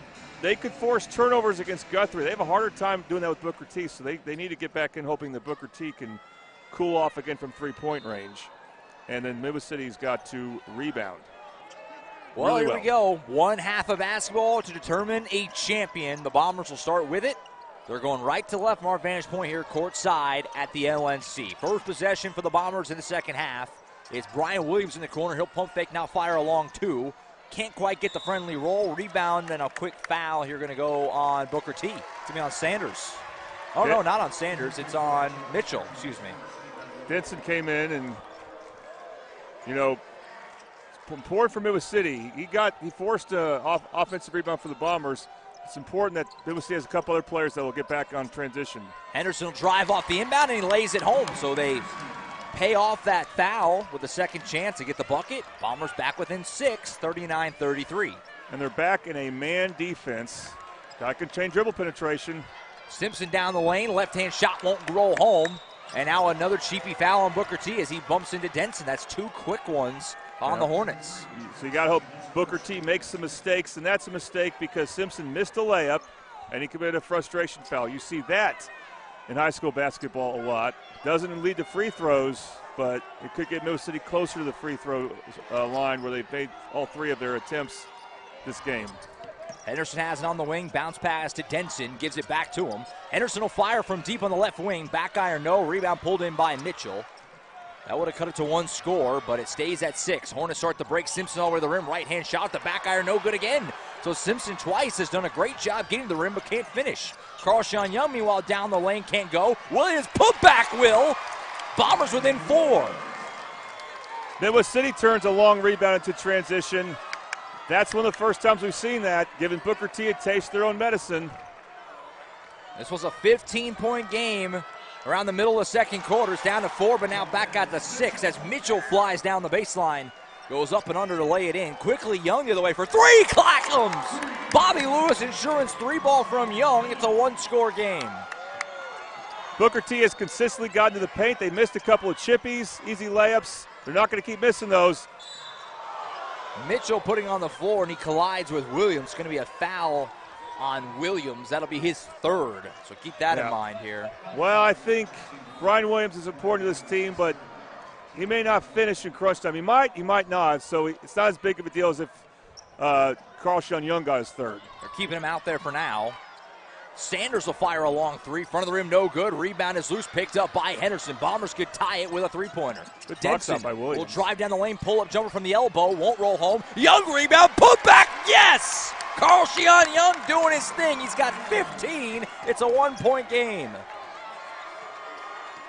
They could force turnovers against Guthrie. They have a harder time doing that with Booker T, so they need to get back in hoping that Booker T can cool off again from three-point range. And then Midwest City's got to rebound. Well, here we go. One half of basketball to determine a champion. The Bombers will start with it. They're going right to left from our vantage point here, courtside at the LNC. First possession for the Bombers in the second half. It's Brian Williams in the corner. He'll pump fake, now fire along 2. Can't quite get the friendly roll. Rebound and a quick foul here going to go on Booker T. It's going to be on Sanders. Oh, no, not on Sanders. It's on Mitchell, excuse me. Denson came in and, you know, important for Midwest City. He forced an offensive rebound for the Bombers. It's important that Midwest City has a couple other players that will get back on transition. Henderson will drive off the inbound, and he lays it home. So they pay off that foul with a second chance to get the bucket. Bombers back within 6, 39-33. And they're back in a man defense. Got to contain dribble penetration. Simpson down the lane. Left-hand shot won't roll home. And now another cheapy foul on Booker T as he bumps into Denson. That's 2 quick ones on the Hornets. So you got to hope Booker T makes some mistakes, and that's a mistake because Simpson missed a layup, and he committed a frustration foul. You see that in high school basketball a lot. Doesn't lead to free throws, but it could get Midwest City closer to the free throw line where they've made all 3 of their attempts this game. Henderson has it on the wing. Bounce pass to Denson. Gives it back to him. Henderson will fire from deep on the left wing. Back iron, no. Rebound pulled in by Mitchell. That would have cut it to 1 score, but it stays at 6. Hornets start the break. Simpson all over the rim. Right-hand shot. The back iron, no good again. So Simpson twice has done a great job getting to the rim, but can't finish. Carl-Sean Young, meanwhile, down the lane, can't go. Williams, put back, Will. Bombers within 4. Midwest City turns a long rebound into transition. That's one of the first times we've seen that, giving Booker T a taste of their own medicine. This was a 15-point game around the middle of the second quarter. It's down to 4, but now back at the 6 as Mitchell flies down the baseline. Goes up and under to lay it in. Quickly, Young the other way for 3. Clackums! Bobby Lewis Insurance 3-ball from Young. It's a 1-score game. Booker T has consistently gotten to the paint. They missed a couple of chippies, easy layups. They're not going to keep missing those. Mitchell putting on the floor, and he collides with Williams. It's going to be a foul on Williams. That'll be his 3rd, so keep that in mind here. Well, I think Brian Williams is important to this team, but he may not finish in crunch time. He might not, so it's not as big of a deal as if Carl-Sean Young got his 3rd. They're keeping him out there for now. Sanders will fire a long 3. Front of the rim, no good. Rebound is loose, picked up by Henderson. Bombers could tie it with a 3-pointer. Denson by Williams. Will drive down the lane, pull-up jumper from the elbow, won't roll home. Young rebound, put back, yes! Carl-Sean Young doing his thing. He's got 15. It's a 1-point game.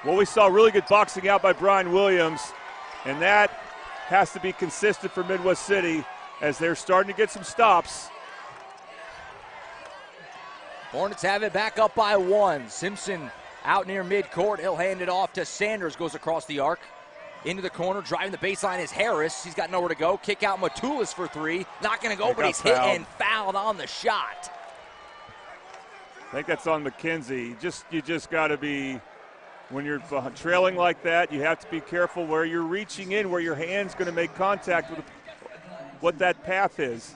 Well, we saw really good boxing out by Brian Williams, and that has to be consistent for Midwest City as they're starting to get some stops. Hornets have it back up by 1. Simpson out near midcourt. He'll hand it off to Sanders, goes across the arc. Into the corner, driving the baseline is Harris. He's got nowhere to go. Kick out Matulis for three. Not going to go, but he's hit and fouled on the shot. I think that's on McKenzie. You just got to be, when you're trailing like that, you have to be careful where you're reaching in, where your hand's going to make contact with what that path is.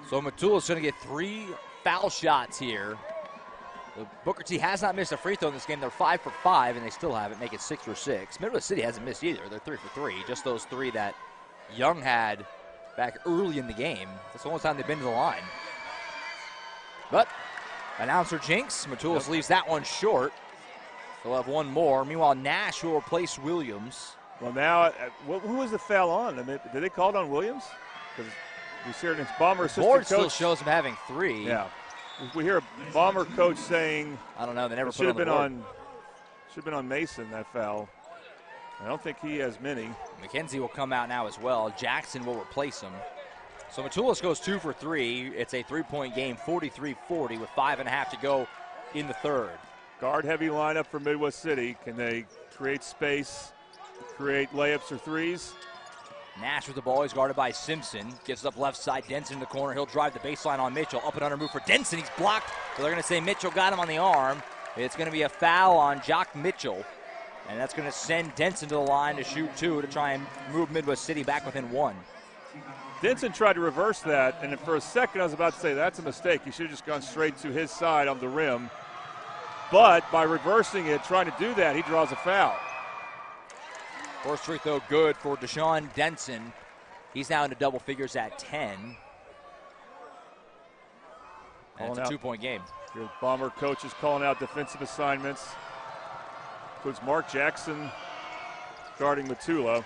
So Matulis going to get 3 foul shots here. Booker T has not missed a free throw in this game. They're 5 for 5, and they still have it, make it 6 for 6. Midwest City hasn't missed either. They're 3 for 3. Just those 3 that Young had back early in the game. That's the only time they've been to the line. But announcer jinx. Matulis leaves that one short. They'll have one more. Meanwhile, Nash will replace Williams. Well, now, who was the foul on? I mean, did they call it on Williams? Because we see it in Bomber assistant Board coach. still shows him having 3. Yeah. We hear a Bomber coach saying, I don't know, they never put should have it on the been board. should have been on Mason, that foul. I don't think he has many. McKenzie will come out now as well. Jackson will replace him. So Matulis goes 2 for 3. It's a 3-point game, 43-40 with 5.5 to go in the third. Guard-heavy lineup for Midwest City. Can they create space, create layups or threes? Nash with the ball. He's guarded by Simpson. Gives up left side. Denson in the corner. He'll drive the baseline on Mitchell. Up and under move for Denson. He's blocked. So they're going to say Mitchell got him on the arm. It's going to be a foul on Jock Mitchell. And that's going to send Denson to the line to shoot 2 to try and move Midwest City back within 1. Denson tried to reverse that, and for a second I was about to say that's a mistake. He should have just gone straight to his side of the rim. But by reversing it, trying to do that, he draws a foul. First free throw good for Deshaun Denson. He's now into double figures at 10. And it's a 2-point game. Your Bomber coach is calling out defensive assignments. Includes Mark Jackson guarding Matula.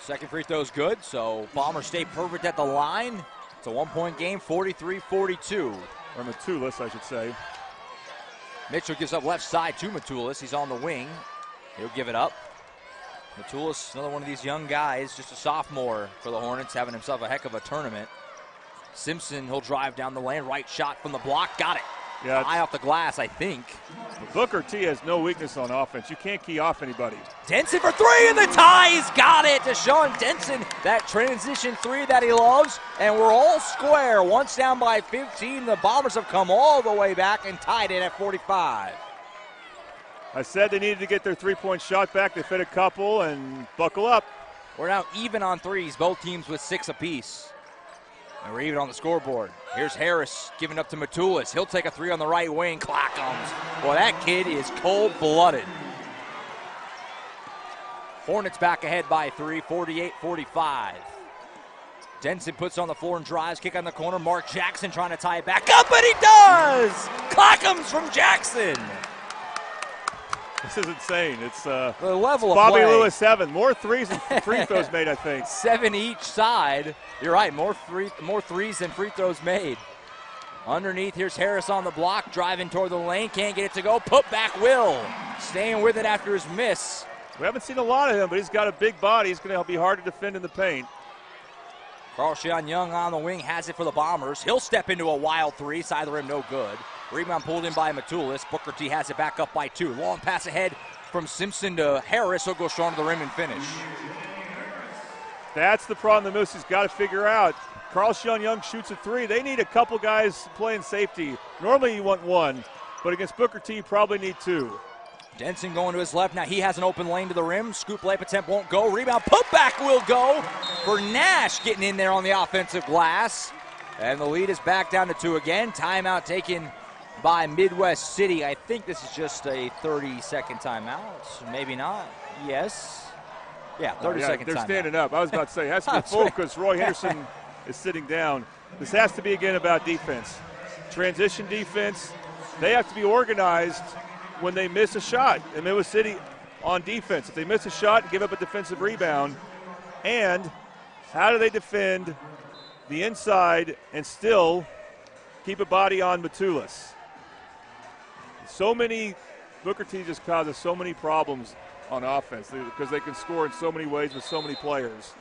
Second free throw is good, so Bombers stay perfect at the line. It's a 1-point game, 43-42. Or Matulis, I should say. Mitchell gives up left side to Matulis. He's on the wing. He'll give it up. Matulis, another one of these young guys, just a sophomore for the Hornets, having himself a heck of a tournament. Simpson, he'll drive down the lane. Right shot from the block. Got it. Yeah, eye off the glass, I think. Booker T has no weakness on offense. You can't key off anybody. Denson for 3, and the tie. He's got it. Deshaun Denson, that transition 3 that he loves. And we're all square. Once down by 15. The Bombers have come all the way back and tied it at 45. I said they needed to get their 3-point shot back. They fit a couple and buckle up. We're now even on threes, both teams with 6 apiece. And we're even on the scoreboard. Here's Harris giving up to Matulis. He'll take a 3 on the right wing. Clackums. Well, that kid is cold-blooded. Hornets back ahead by 3, 48-45. Denson puts on the floor and drives. Kick on the corner. Mark Jackson trying to tie it back up, and he does! Clackums from Jackson. This is insane. It's the level of Bobby play. Lewis 7. More threes and free throws made, I think. 7 each side. You're right, more threes than free throws made. Underneath, here's Harris on the block, driving toward the lane. Can't get it to go. Put back Will. Staying with it after his miss. We haven't seen a lot of him, but he's got a big body. He's going to be hard to defend in the paint. Carl-Sean Young on the wing has it for the Bombers. He'll step into a wild 3. Side of the rim, no good. Rebound pulled in by Matulis. Booker T has it back up by 2. Long pass ahead from Simpson to Harris. He'll go strong to the rim and finish. That's the problem the Moosey's got to figure out. Carl-Sean Young shoots a 3. They need a couple guys playing safety. Normally you want 1, but against Booker T you probably need 2. Denson going to his left. Now he has an open lane to the rim. Scoop layup attempt won't go. Rebound putback will go for Nash getting in there on the offensive glass. And the lead is back down to 2 again. Timeout taken by Midwest City. I think this is just a 30-second timeout. Maybe not. Yes. Yeah, 30-second timeout. They're standing up. I was about to say, it has to be full because Roy Henderson is sitting down. This has to be, again, about defense. Transition defense. They have to be organized when they miss a shot. And Midwest City on defense. If they miss a shot and give up a defensive rebound, and how do they defend the inside and still keep a body on Matulis? So many, Booker T just causes so many problems on offense because they can score in so many ways with so many players.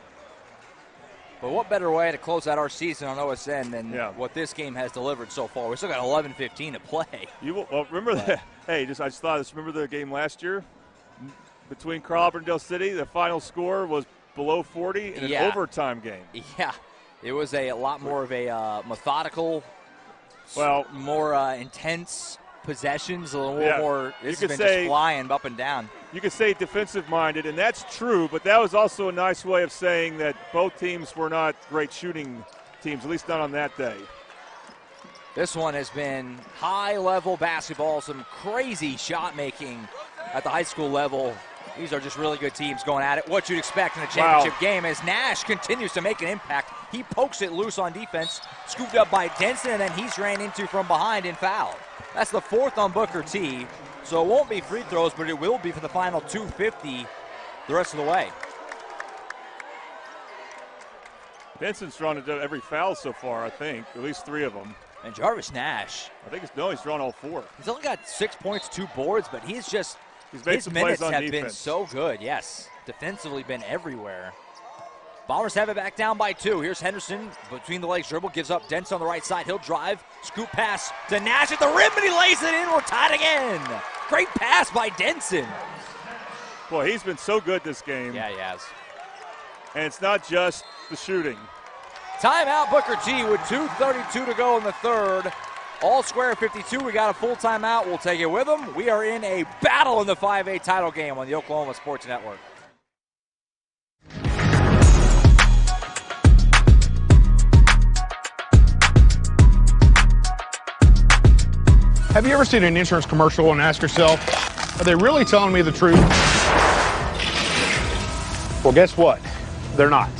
But what better way to close out our season on OSN than what this game has delivered so far? We still got 11:15 to play. Well, remember that? Hey, I just thought of this. Remember the game last year between Carl Albert and Dell City? The final score was below 40 in an overtime game. Yeah, it was a lot more of a methodical, more intense possessions, a little more. This has been just flying up and down. You could say defensive-minded, and that's true, but that was also a nice way of saying that both teams were not great shooting teams, at least not on that day. This one has been high-level basketball, some crazy shot-making at the high school level. These are just really good teams going at it. What you'd expect in a championship game as Nash continues to make an impact. He pokes it loose on defense, scooped up by Denson, and then he's ran into from behind and fouled. That's the 4th on Booker T. So it won't be free throws, but it will be for the final 2:50 the rest of the way. Benson's drawn into every foul so far, I think, at least 3 of them. And Jarvis Nash. He's drawn all 4. He's only got 6 points, 2 boards, but he's made his some minutes plays on have defense. been so good, yes. Defensively been everywhere. Bombers have it back down by 2. Here's Henderson between the legs dribble, gives up Dents on the right side. He'll drive, scoop pass to Nash at the rim, and he lays it in. We're tied again. Great pass by Denson. Boy, he's been so good this game. Yeah, he has. And it's not just the shooting. Timeout Booker T with 2:32 to go in the third. All square 52. We got a full timeout. We'll take it with them. We are in a battle in the 5A title game on the Oklahoma Sports Network. Have you ever seen an insurance commercial and asked yourself, are they really telling me the truth? Well, guess what? They're not.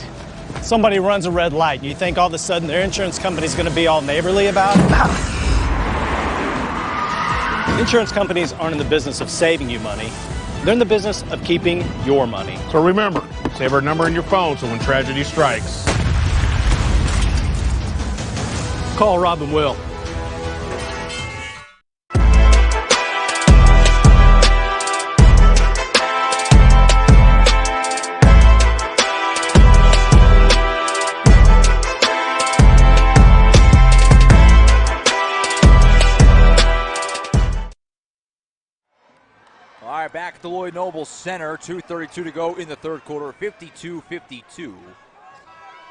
Somebody runs a red light, and you think all of a sudden their insurance company's going to be all neighborly about it? Insurance companies aren't in the business of saving you money. They're in the business of keeping your money. So remember, save our number in your phone so when tragedy strikes, call Rob and Will. All right, back at the Lloyd Noble Center. 2:32 to go in the third quarter, 52-52.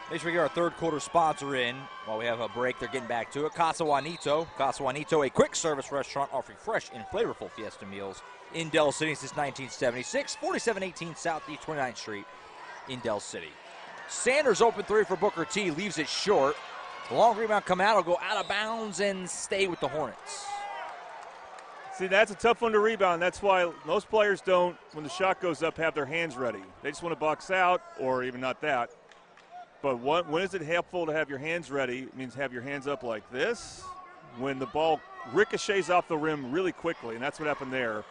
Make sure we get our third quarter sponsor in while we have a break. They're getting back to it. Casa Juanito. Casa Juanito, a quick service restaurant offering fresh and flavorful fiesta meals in Del City since 1976. 4718 Southeast 29th Street in Del City. Sanders open 3 for Booker T. Leaves it short. The long rebound come out. Will go out of bounds and stay with the Hornets. See, that's a tough one to rebound. That's why most players don't, when the shot goes up, have their hands ready. They just want to box out, or even not that. But when is it helpful to have your hands ready? It means have your hands up like this when the ball ricochets off the rim really quickly, and that's what happened there.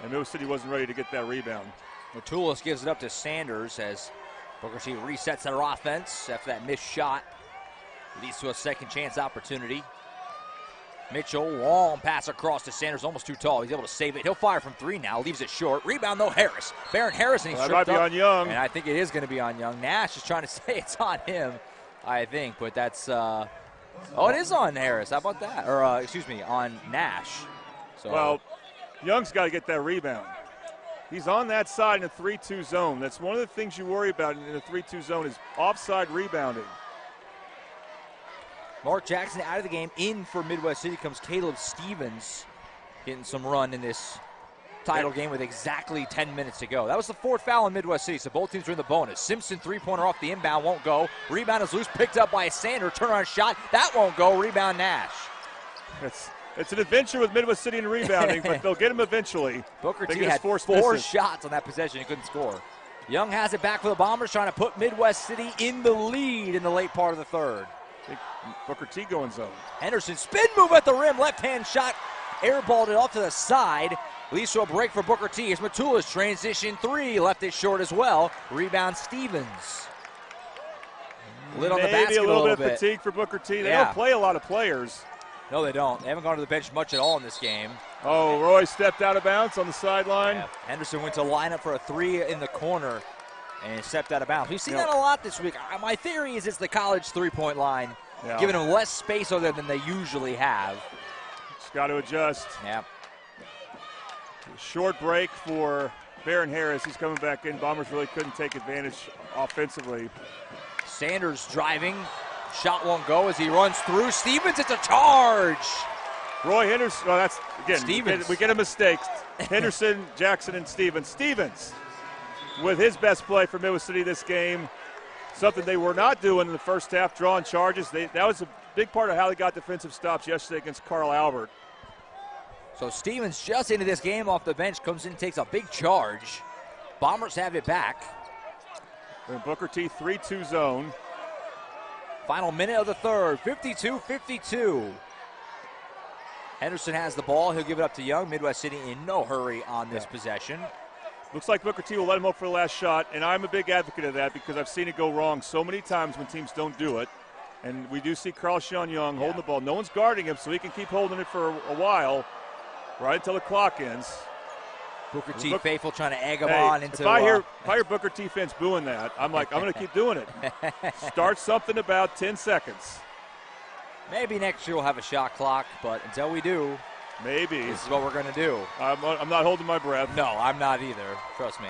And Middle City wasn't ready to get that rebound. Matulis gives it up to Sanders as Booker T resets their offense after that missed shot. Leads to a second chance opportunity. Mitchell, long pass across to Sanders, almost too tall. He's able to save it. He'll fire from 3 now, leaves it short. Rebound, though, Harris. Baron Harris, and he's that might be on Young. And I think it is going to be on Young. Nash is trying to say it's on him, I think, but that's, oh, it is on Harris. How about that? Or, excuse me, on Nash. So, well, Young's got to get that rebound. He's on that side in a 3-2 zone. That's one of the things you worry about in a 3-2 zone is offside rebounding. Mark Jackson out of the game. In for Midwest City comes Caleb Stevens, getting some run in this title game with exactly 10 minutes to go. That was the 4th foul in Midwest City, so both teams are in the bonus. Simpson three-pointer off the inbound, won't go. Rebound is loose, picked up by Sander. Turn-on shot, that won't go. Rebound Nash. It's an adventure with Midwest City in rebounding, but they'll get him eventually. Booker T had 4 shots on that possession. He couldn't score. Young has it back for the Bombers, trying to put Midwest City in the lead in the late part of the third. Booker T going zone. Henderson, spin move at the rim, left-hand shot, airballed it off to the side. Leads to a break for Booker T. As Matulis transition 3, left it short as well. Rebound Stevens. Lit on the basket Maybe a little bit of fatigue for Booker T. They don't play a lot of players. No, they don't. They haven't gone to the bench much at all in this game. Oh, Roy stepped out of bounds on the sideline. Yeah. Henderson went to line up for a 3 in the corner. and stepped out of bounds. We've seen that a lot this week. My theory is it's the college three-point line, giving them less space over there than they usually have. Just got to adjust. Yeah. Short break for Baron Harris. He's coming back in. Bombers really couldn't take advantage offensively. Sanders driving. Shot won't go as he runs through. Stevens, it's a charge. Roy Henderson, well, that's, again, Stevens. we get a mistake. Henderson, Jackson, and Stevens. Stevens with his best play for Midwest City this game. Something they were not doing in the first half, drawing charges. That was a big part of how they got defensive stops yesterday against Carl Albert. So Stevens just into this game off the bench, comes in and takes a big charge. Bombers have it back. In Booker T 3-2 zone. Final minute of the third, 52-52. Henderson has the ball. He'll give it up to Young. Midwest City in no hurry on this possession. Looks like Booker T will let him hope for the last shot, and I'm a big advocate of that because I've seen it go wrong so many times when teams don't do it. And we do see Carl Sean Young holding the ball. No one's guarding him, so he can keep holding it for a while, right until the clock ends. Booker T faithful trying to egg him on into. If I hear Booker T fans booing that, I'm like, I'm going to keep doing it. Start something about 10 seconds. Maybe next year we'll have a shot clock, but until we do, maybe this is what we're going to do. I'm not holding my breath. No, I'm not either. Trust me.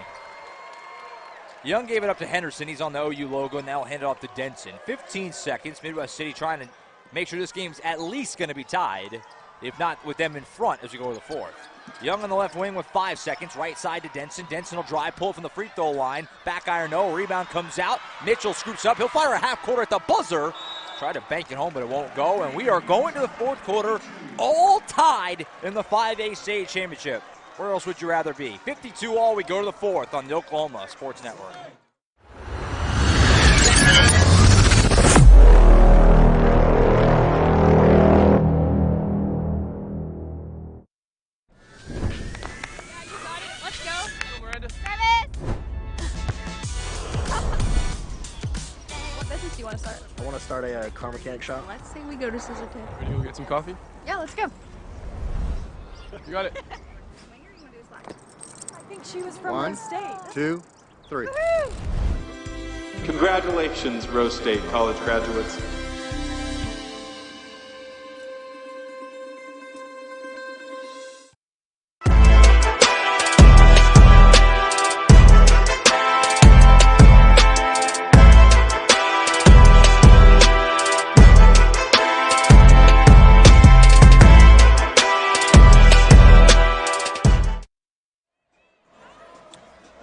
Young gave it up to Henderson. He's on the OU logo, and now he'll hand it off to Denson. 15 seconds. Midwest City trying to make sure this game's at least going to be tied, if not with them in front as we go to the fourth. Young on the left wing with 5 seconds. Right side to Denson. Denson will drive, pull from the free throw line. Back iron, no. Rebound comes out. Mitchell scoops up. He'll fire a half quarter at the buzzer. Try to bank it home, but it won't go. And we are going to the fourth quarter, all tied in the 5A state championship. Where else would you rather be? 52 all. We go to the fourth on the Oklahoma Sports Network. Do you want to start? I want to start a car mechanic shop. Let's say we go to Scissor Tape. Ready to go get some coffee? Yeah, let's go. You got it. I think she was from Rose State. 2, 3. Woo-hoo! Congratulations, Rose State college graduates.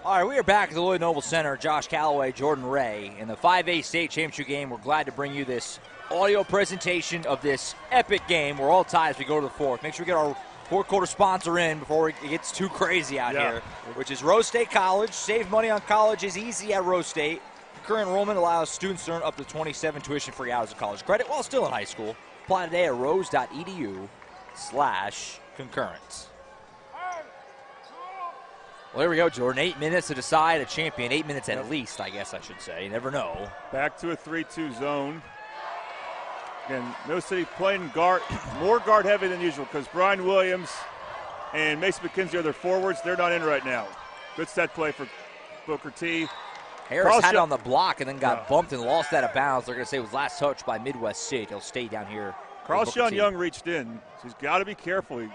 All right, we are back at the Lloyd Noble Center. Josh Calloway, Jordan Ray. In the 5A state championship game, we're glad to bring you this audio presentation of this epic game. We're all tied as we go to the fourth. Make sure we get our fourth quarter sponsor in before it gets too crazy out here, which is Rose State College. Save money on college is easy at Rose State. Current enrollment allows students to earn up to 27 tuition-free hours of college credit while still in high school. Apply today at rose.edu/concurrence. Well, here we go, Jordan. 8 minutes to decide a champion. 8 minutes at least, I guess I should say. You never know. Back to a 3-2 zone. Again, Middle City playing guard, more guard heavy than usual because Brian Williams and Mason McKenzie are their forwards. They're not in right now. Good set play for Booker T. Harris had it on the block and then got bumped and lost out of bounds. They're going to say it was last touched by Midwest City. He'll stay down here. Carl Sean Young reached in, so he's got to be careful.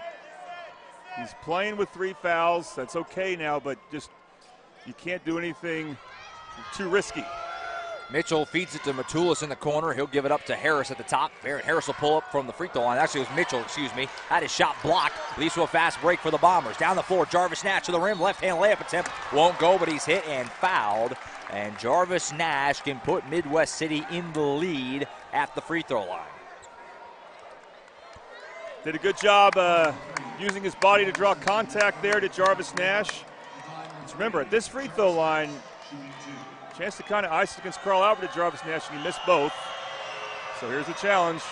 He's playing with 3 fouls. That's okay now, but just you can't do anything too risky. Mitchell feeds it to Matulis in the corner. He'll give it up to Harris at the top. Harris will pull up from the free throw line. Actually, it was Mitchell, had his shot blocked. Leads to a fast break for the Bombers. Down the floor, Jarvis Nash to the rim. Left-hand layup attempt. Won't go, but he's hit and fouled. And Jarvis Nash can put Midwest City in the lead at the free throw line. Did a good job using his body to draw contact there to Jarvis Nash. Just remember, at this free throw line, chance to kind of ice against Carl Albert to Jarvis Nash, and he missed both. So here's the challenge.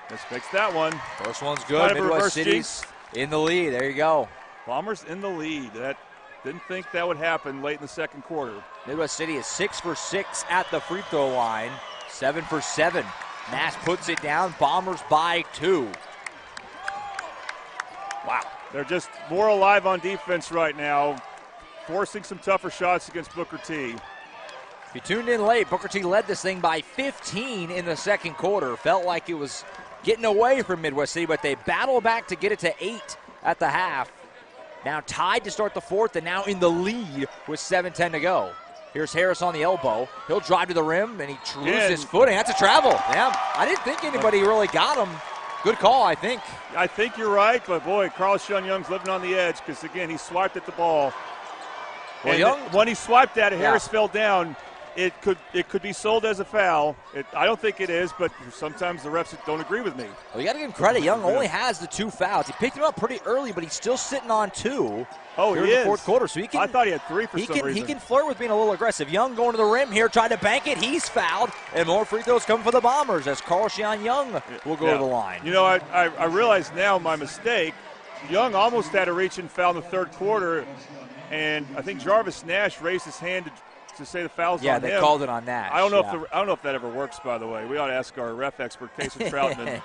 Let's fix that one. First one's good. Midwest City's in the lead. There you go. Bombers in the lead. Didn't think that would happen late in the second quarter. Midwest City is 6 for 6 at the free throw line. 7 for 7. Nash puts it down. Bombers by 2. Wow. They're just more alive on defense right now, forcing some tougher shots against Booker T. If you tuned in late, Booker T led this thing by 15 in the second quarter. Felt like it was getting away from Midwest City, but they battled back to get it to 8 at the half. Now tied to start the fourth and now in the lead with 7:10 to go. Here's Harris on the elbow. He'll drive to the rim, and he loses his footing. That's a travel. Yeah, I didn't think anybody really got him. Good call, I think. I think you're right, but boy, Carl-Sean Young's living on the edge because, again, he swiped at the ball. Well, and Young, when he swiped at it, Harris fell down. It could be sold as a foul. I don't think it is, but sometimes the refs don't agree with me. Well, you got to give him credit. Young only has the 2 fouls. He picked him up pretty early, but he's still sitting on 2. Oh, here he in is. the fourth quarter, so he can. I thought he had 3 for some reason. He can flirt with being a little aggressive. Young going to the rim here, trying to bank it. He's fouled, and more free throws coming for the Bombers as Carl-Sean Young will go to the line. You know, I realize now my mistake. Young almost had a reach and foul in the third quarter, and I think Jarvis Nash raised his hand to say the foul's on him. Yeah, they called it on Nash. I don't know if that ever works, by the way. We ought to ask our ref expert, Casey Troutman.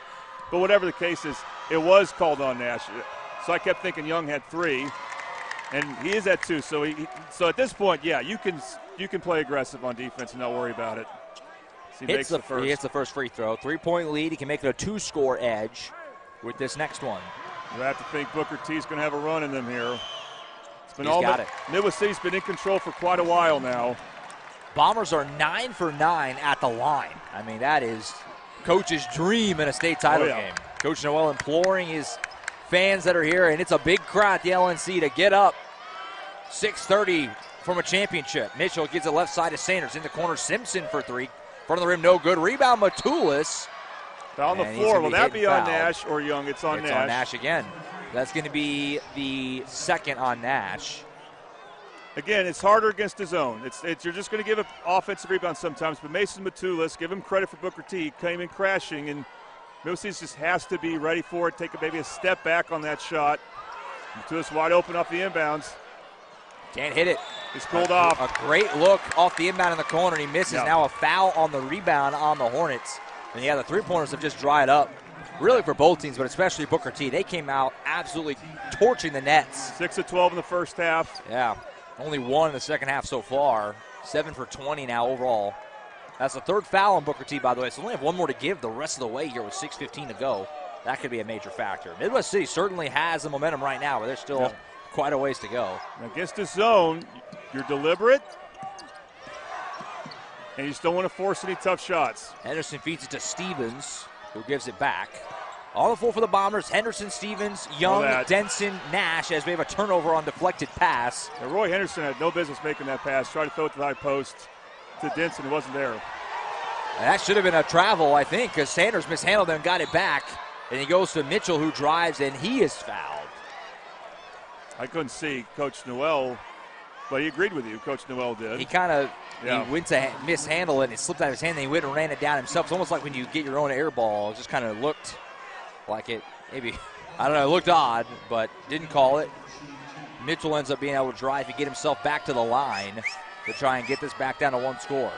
But whatever the case is, it was called on Nash. So I kept thinking Young had 3, and he is at 2. So so at this point, yeah, you can play aggressive on defense and not worry about it. So he hits the first free throw. 3-point lead. He can make it a 2-score edge with this next one. You have to think Booker T's going to have a run in them here. Midwest City's been in control for quite a while now. Bombers are 9 for 9 at the line. I mean, that is Coach's dream in a state title game. Coach Noel imploring his fans that are here, and it's a big crowd at the LNC to get up. 6:30 from a championship. Mitchell gives it left side to Sanders. In the corner, Simpson for 3. Front of the rim, no good. Rebound, Matulis. On the floor. Will that be on Nash or Young? It's on Nash. It's on Nash again. That's going to be the second on Nash. Again, it's harder against his own. You're just going to give an offensive rebound sometimes, but Mason Matulis, give him credit for Booker T, came in crashing, and Midwest just has to be ready for it, take maybe a step back on that shot. Matulis wide open off the inbounds. Can't hit it. He's pulled off. A great look off the inbound in the corner, and he misses. Now a foul on the rebound on the Hornets. And the three-pointers have just dried up. Really for both teams, but especially Booker T. They came out absolutely torching the nets. 6 of 12 in the first half. Yeah, only 1 in the second half so far. 7 for 20 now overall. That's the third foul on Booker T, by the way, so only have 1 more to give the rest of the way here with 6:15 to go. That could be a major factor. Midwest City certainly has the momentum right now, but there's still quite a ways to go. Against the zone, you're deliberate, and you just don't want to force any tough shots. Henderson feeds it to Stevens, who gives it back. On the floor for the Bombers, Henderson, Stevens, Young, Denson, Nash, as we have a turnover on deflected pass. Now, Roy Henderson had no business making that pass. Tried to throw it to the high post to Denson. It wasn't there. And that should have been a travel, I think, because Sanders mishandled him and got it back. And he goes to Mitchell, who drives, and he is fouled. I couldn't see Coach Noel, but he agreed with you. Coach Noel did. He kind of he went to mishandle it, and it slipped out of his hand, and he went and ran it down himself. It's almost like when you get your own air ball. It just kind of looked like it maybe, I don't know, it looked odd, but didn't call it. Mitchell ends up being able to drive to get himself back to the line to try and get this back down to 1 score.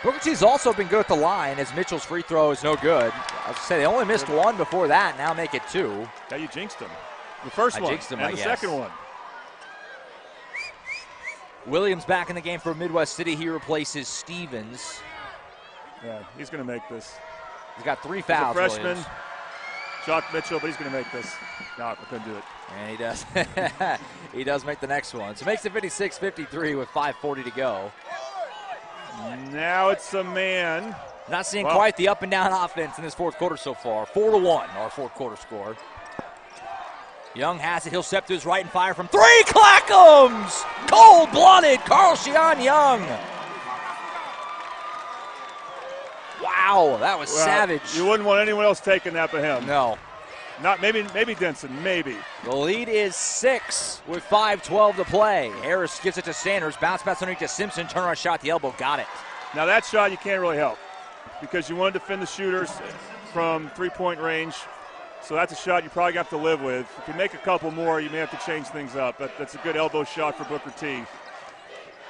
Booker T's also been good at the line as Mitchell's free throw is no good. I was going to say they only missed 1 before that, now make it 2. Now you jinxed him. The first one jinxed him, and the second one. Williams back in the game for Midwest City. He replaces Stevens. Yeah, he's going to make this. He's got 3 fouls. He's a freshman, Williams. Jock Mitchell, but he's going to make this. No, I couldn't do it. And he does. He does make the next one. So makes it 56-53 with 5:40 to go. Now it's a man. Not seeing quite the up and down offense in this fourth quarter so far. 4-1, our fourth quarter score. Young has it. He'll step to his right and fire from 3. Clackums! Cold-blooded Carl-Sean Young. Wow, that was savage. You wouldn't want anyone else taking that but him. No. Not maybe Denson, maybe. The lead is 6 with 5:12 to play. Harris gives it to Sanders. Bounce pass underneath to Simpson. Turnaround shot. The elbow. Got it. Now that shot you can't really help because you want to defend the shooters from 3-point range. So that's a shot you probably have to live with. If you make a couple more, you may have to change things up. That's a good elbow shot for Booker T.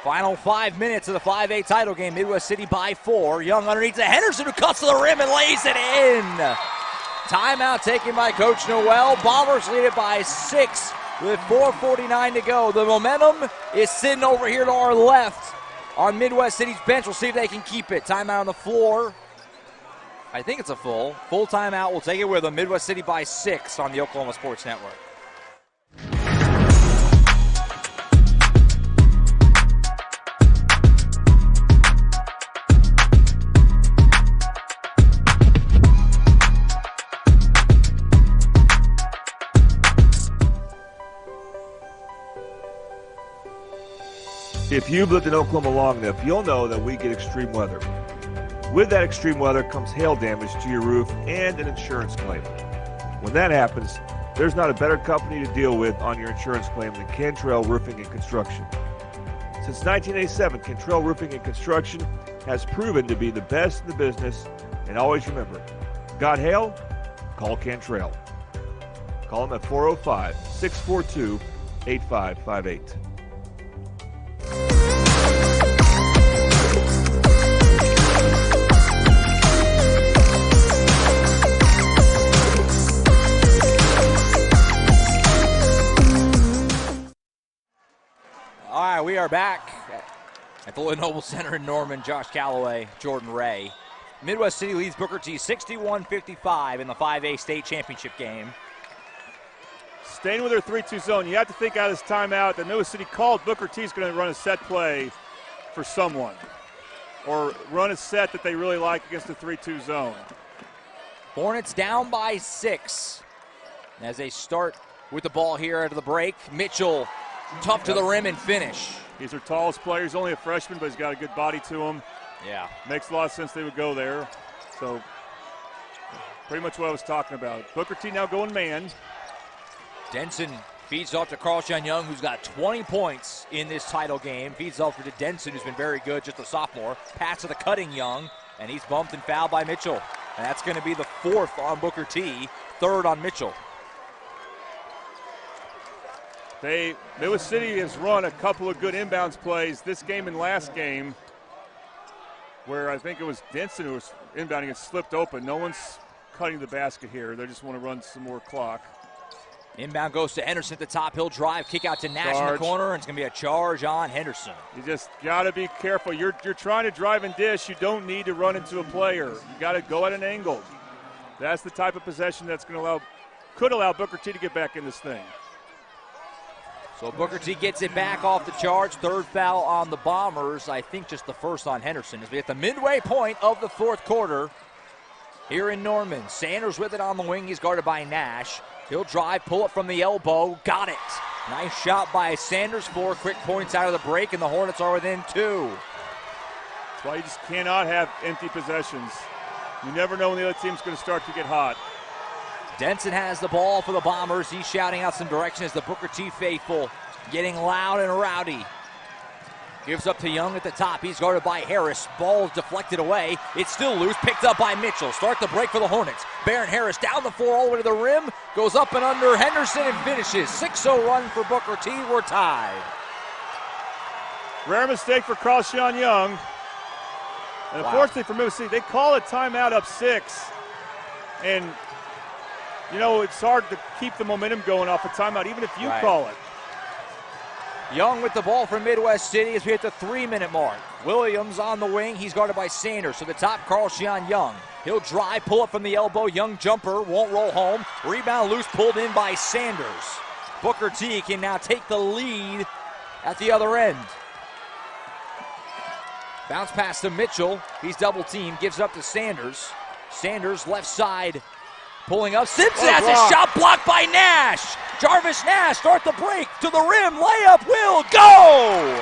Final 5 minutes of the 5A title game. Midwest City by 4. Young underneath to Henderson, who cuts to the rim and lays it in. Timeout taken by Coach Noel. Bombers lead it by 6 with 4:49 to go. The momentum is sitting over here to our left on Midwest City's bench. We'll see if they can keep it. Timeout on the floor. I think it's a full timeout. We'll take it with them. Midwest City by 6 on the Oklahoma Sports Network. If you've lived in Oklahoma long enough, you'll know that we get extreme weather. With that extreme weather comes hail damage to your roof and an insurance claim. When that happens, there's not a better company to deal with on your insurance claim than Cantrell Roofing and Construction. Since 1987, Cantrell Roofing and Construction has proven to be the best in the business, and always remember, got hail? Call Cantrell. Call them at 405-642-8558. All right, we are back at the Lloyd Noble Center in Norman. Josh Calloway, Jordan Ray. Midwest City leads Booker T 61-55 in the 5A state championship game. Staying with their 3-2 zone, you have to think out of this timeout that Midwest City called Booker T is going to run a set play for someone or run a set that they really like against the 3-2 zone. Hornets down by 6 as they start with the ball here out of the break. Mitchell, tough to the rim and finish. He's their tallest player. He's only a freshman, but he's got a good body to him. Yeah. Makes a lot of sense they would go there. So pretty much what I was talking about. Booker T now going man. Denson feeds off to Carl-Sean Young, who's got 20 points in this title game. Feeds off to Denson, who's been very good, just a sophomore. Pass to the cutting Young, and he's bumped and fouled by Mitchell. And that's going to be the 4th on Booker T, 3rd on Mitchell. Midwest City has run a couple of good inbounds plays this game and last game, where I think it was Denson who was inbounding and slipped open. No one's cutting the basket here. They just want to run some more clock. Inbound goes to Henderson at the top. He'll drive, kick out to Nash in the corner, and it's going to be a charge on Henderson. You just got to be careful. You're trying to drive and dish. You don't need to run into a player. You got to go at an angle. That's the type of possession that's going to could allow Booker T to get back in this thing. So Booker T gets it back off the charge. 3rd foul on the Bombers. I think just the 1st on Henderson as we get the midway point of the 4th quarter here in Norman. Sanders with it on the wing. He's guarded by Nash. He'll drive, pull it from the elbow. Got it. Nice shot by Sanders. 4 quick points out of the break, and the Hornets are within 2. That's why you just cannot have empty possessions. You never know when the other team's going to start to get hot. Denson has the ball for the Bombers. He's shouting out some direction as the Booker T faithful getting loud and rowdy. Gives up to Young at the top. He's guarded by Harris. Ball deflected away. It's still loose. Picked up by Mitchell. Start the break for the Hornets. Barron Harris down the floor all the way to the rim. Goes up and under Henderson and finishes. 6-0 run for Booker T. We're tied. Rare mistake for Carl-Sean Young. And unfortunately for Midwest City, they call a timeout up 6. And, you know, it's hard to keep the momentum going off a timeout, even if you call it. Young with the ball from Midwest City as we hit the 3-minute mark. Williams on the wing. He's guarded by Sanders. So the top, Carl-Sean Young. He'll drive, pull up from the elbow. Young jumper, won't roll home. Rebound loose, pulled in by Sanders. Booker T can now take the lead at the other end. Bounce pass to Mitchell. He's double teamed, gives up to Sanders. Sanders left side. Pulling up, Simpson has a shot blocked by Nash. Jarvis Nash start the break to the rim. Layup will go.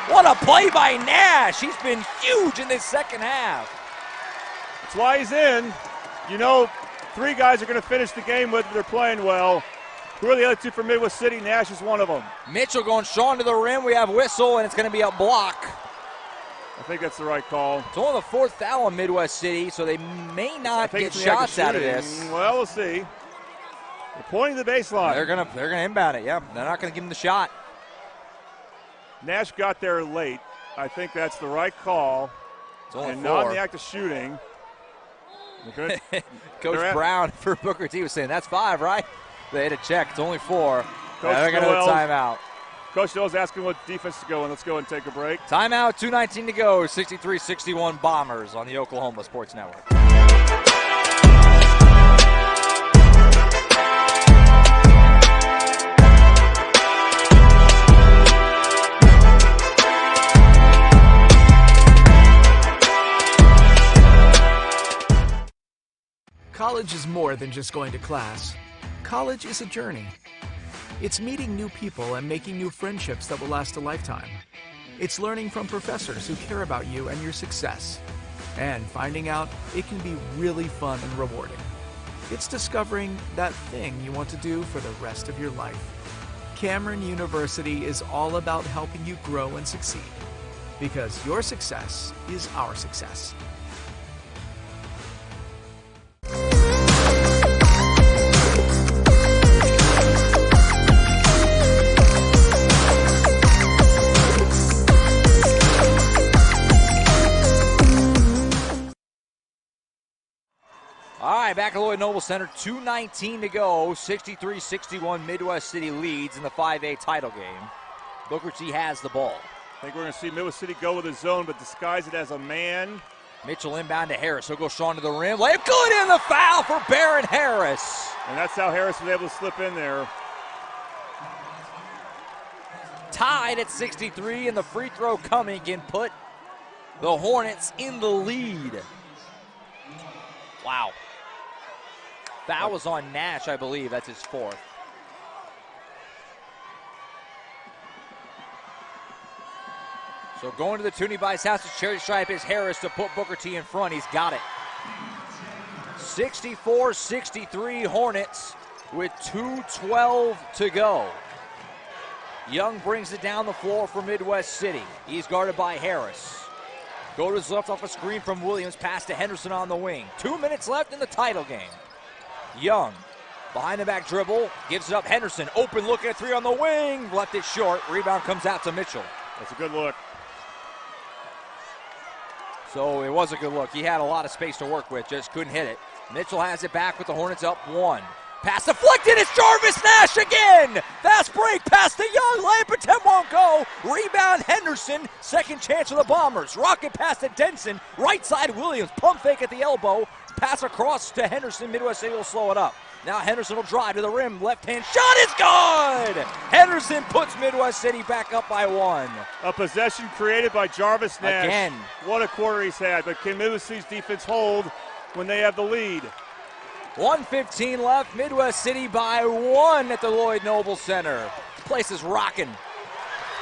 What a play by Nash. He's been huge in this second half. That's why he's in. You know, 3 guys are going to finish the game with. They're playing well. Who are the other 2 from Midwest City? Nash is one of them. Mitchell going strong to the rim. We have whistle, and it's going to be a block. I think that's the right call. It's only the 4th foul on Midwest City, so they may not get shots out of this. Well, we'll see. They're pointing to the baseline. They're gonna inbound it. Yeah, they're not gonna give him the shot. Nash got there late. I think that's the right call. It's only and 4. not in the act of shooting. Coach Brown for Booker T was saying that's 5, right? They had to check. It's only 4. They're going to timeout. Coach Noel's asking what defense to go in. Let's go and take a break. Timeout, 2:19 to go. 63-61 Bombers on the Oklahoma Sports Network. College is more than just going to class. College is a journey. It's meeting new people and making new friendships that will last a lifetime. It's learning from professors who care about you and your success. And finding out it can be really fun and rewarding. It's discovering that thing you want to do for the rest of your life. Cameron University is all about helping you grow and succeed. Because your success is our success. All right, back at Lloyd Noble Center, 2:19 to go, 63-61 Midwest City leads in the 5A title game. Booker T has the ball. I think we're going to see Midwest City go with a zone, but disguise it as a man. Mitchell inbound to Harris. He'll go strong to the rim. Layup good in, the foul for Barron Harris. And that's how Harris was able to slip in there. Tied at 63, and the free throw coming can put the Hornets in the lead. Wow. Foul was on Nash, I believe. That's his fourth. So going to the Toonie Bice house to Cherry Stripe is Harris to put Booker T in front. He's got it. 64-63 Hornets with 2:12 to go. Young brings it down the floor for Midwest City. He's guarded by Harris. Go to his left off a screen from Williams. Pass to Henderson on the wing. 2 minutes left in the title game. Young, behind the back dribble, gives it up. Henderson, open look at three on the wing. Left it short. Rebound comes out to Mitchell. That's a good look. So it was a good look. He had a lot of space to work with, just couldn't hit it. Mitchell has it back with the Hornets up one. Pass deflected, it's Jarvis Nash again! Fast break, pass to Young, layup attempt won't go. Rebound Henderson, second chance for the Bombers. Rocket pass to Denson, right side Williams, pump fake at the elbow. Pass across to Henderson, Midwest City will slow it up. Now Henderson will drive to the rim, left hand shot is good! Henderson puts Midwest City back up by one. A possession created by Jarvis Nash. Again. What a quarter he's had, but can Midwest City's defense hold when they have the lead? 1:15 left, Midwest City by one at the Lloyd Noble Center. Place is rocking.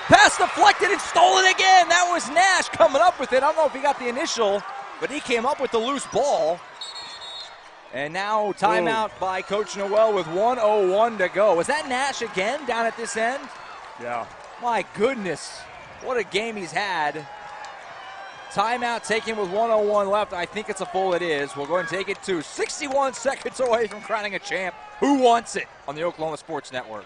Pass deflected and stolen again. That was Nash coming up with it. I don't know if he got the initial, but he came up with the loose ball. And now timeout by Coach Noel with 1:01 to go. Was that Nash again down at this end? Yeah. My goodness, what a game he's had. Timeout taken with 1:01 left. I think it's a full. It is. We'll go ahead and take it to 61 seconds away from crowning a champ. Who wants it on the Oklahoma Sports Network?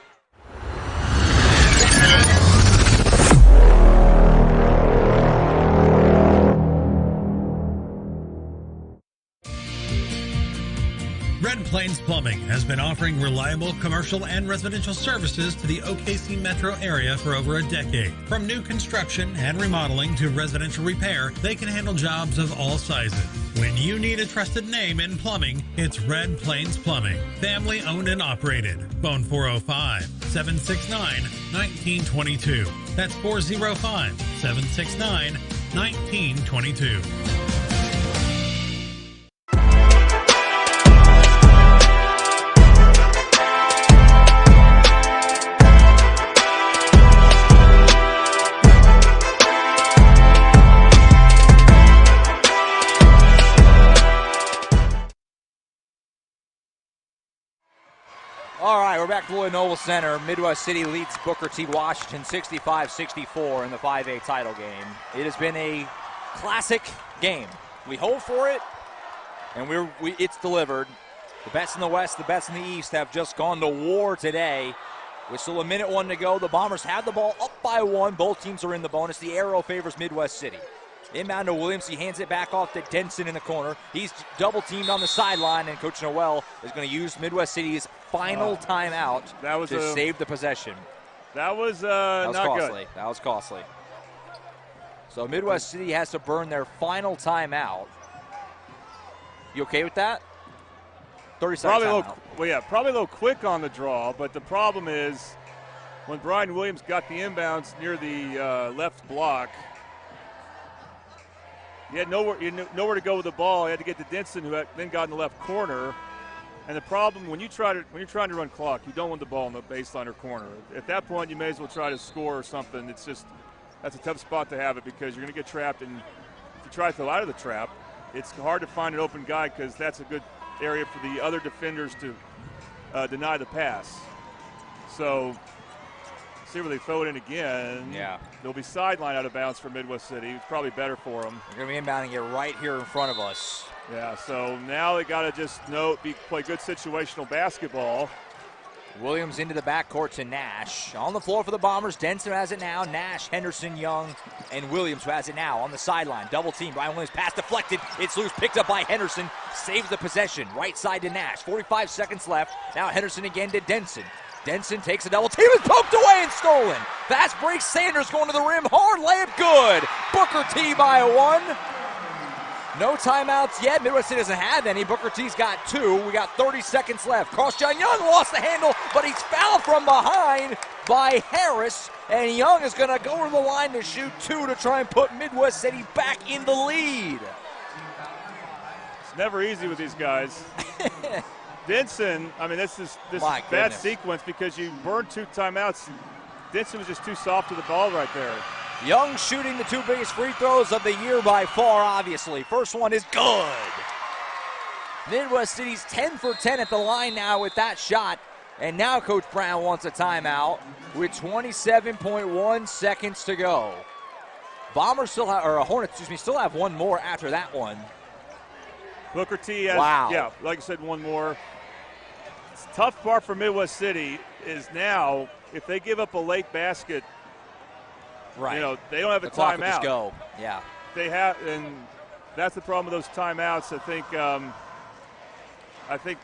Red Plains Plumbing has been offering reliable commercial and residential services to the OKC metro area for over a decade. From new construction and remodeling to residential repair, they can handle jobs of all sizes. When you need a trusted name in plumbing, it's Red Plains Plumbing. Family owned and operated. Phone 405-769-1922. That's 405-769-1922. All right, we're back to Lloyd Noble Center. Midwest City leads Booker T. Washington 65-64 in the 5A title game. It has been a classic game. We hope for it, and it's delivered. The best in the West, the best in the East have just gone to war today. With still a minute one to go, the Bombers have the ball up by one. Both teams are in the bonus. The arrow favors Midwest City. Inbound to Williams. He hands it back off to Denson in the corner. He's double teamed on the sideline, and Coach Noel is going to use Midwest City's final timeout to save the possession. That was not costly. Good. That was costly. So Midwest City has to burn their final timeout. You okay with that? 30 seconds. Probably a little quick on the draw, but the problem is when Brian Williams got the inbounds near the left block, he had nowhere to go with the ball. He had to get to Denson, who then got in the left corner. And the problem when you're trying to run clock, you don't want the ball in the baseline or corner. At that point, you may as well try to score or something. That's a tough spot to have it because you're going to get trapped. And if you try to throw out of the trap, it's hard to find an open guy because that's a good area for the other defenders to deny the pass. So see where they throw it in again. Yeah. They'll be sidelined out of bounds for Midwest City. It's probably better for them. They're going to be inbounding it right here in front of us. Yeah, so now they got to just play good situational basketball. Williams into the backcourt to Nash. On the floor for the Bombers. Denson has it now. Nash, Henderson, Young, and Williams who has it now on the sideline. Double team. Brian Williams pass deflected. It's loose. Picked up by Henderson. Saves the possession. Right side to Nash. 45 seconds left. Now Henderson again to Denson. Denson takes a double team. Is poked away and stolen. Fast break. Sanders going to the rim. Hard layup. Good. Booker T by 1. No timeouts yet. Midwest City doesn't have any. Booker T's got 2. We got 30 seconds left. Carl-Sean Young lost the handle, but he's fouled from behind by Harris. And Young is going to go to the line to shoot 2 to try and put Midwest City back in the lead. It's never easy with these guys. Denson, this is bad sequence because you burned 2 timeouts. Denson was just too soft to the ball right there. Young shooting the 2 biggest free throws of the year by far, obviously. First one is good. Midwest City's 10 for 10 at the line now with that shot. And now Coach Brown wants a timeout with 27.1 seconds to go. Hornets, still have one more after that one. Booker T has, like I said, one more. It's the tough part for Midwest City is now if they give up a late basket, right. They don't have a clock will timeout. Just go. Yeah. They have, and that's the problem with those timeouts. I think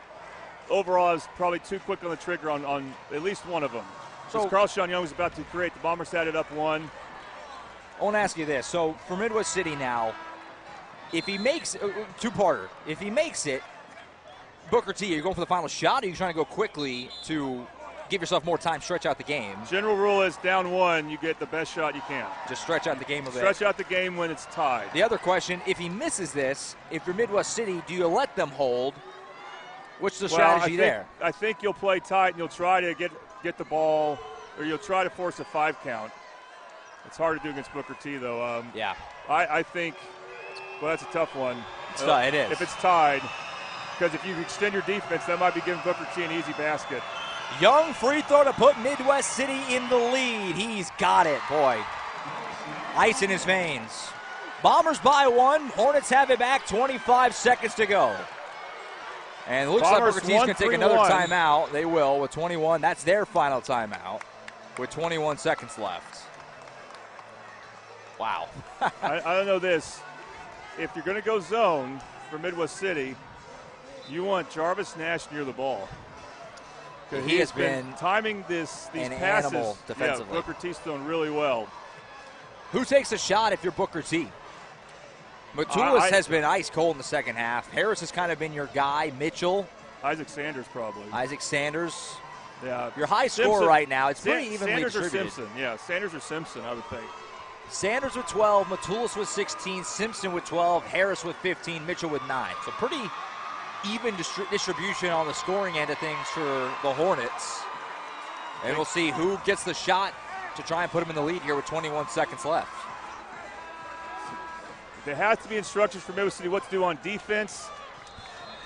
overall is probably too quick on the trigger on at least one of them. So Carl-Sean Young was about to create. The Bombers had it up 1. I want to ask you this. So for Midwest City now, if he makes two-parter, if he makes it, Booker T, are you going for the final shot, or are you trying to go quickly to give yourself more time, stretch out the game? General rule is down 1, you get the best shot you can. Just stretch out the game a bit. Stretch out the game when it's tied. The other question, if he misses this, if you're Midwest City, do you let them hold? What's the strategy there? I think you'll play tight and you'll try to get the ball, or you'll try to force a 5 count. It's hard to do against Booker T, though. Yeah. I think, that's a tough one. It is. If it's tied, because if you extend your defense, that might be giving Booker T an easy basket. Young free throw to put Midwest City in the lead. He's got it, boy. Ice in his veins. Bombers by 1. Hornets have it back. 25 seconds to go. And it looks like Booker T's going to take another timeout. They will with 21. That's their final timeout with 21 seconds left. Wow. I don't know this. If you're going to go zone for Midwest City, you want Jarvis Nash near the ball. He has been timing these passes. Animal defensively. Yeah, Booker T's doing really well. Who takes a shot if you're Booker T? Matulis has been ice cold in the second half. Harris has kind of been your guy. Mitchell. Isaac Sanders probably. Isaac Sanders. Yeah. Your high score right now. It's pretty evenly Sanders distributed. or Simpson. Yeah, Sanders or Simpson, I would think. Sanders with 12, Matulis with 16, Simpson with 12, Harris with 15, Mitchell with 9. So pretty even distribution on the scoring end of things for the Hornets. And we'll see who gets the shot to try and put them in the lead here with 21 seconds left. There has to be instructions for Midwest City what to do on defense,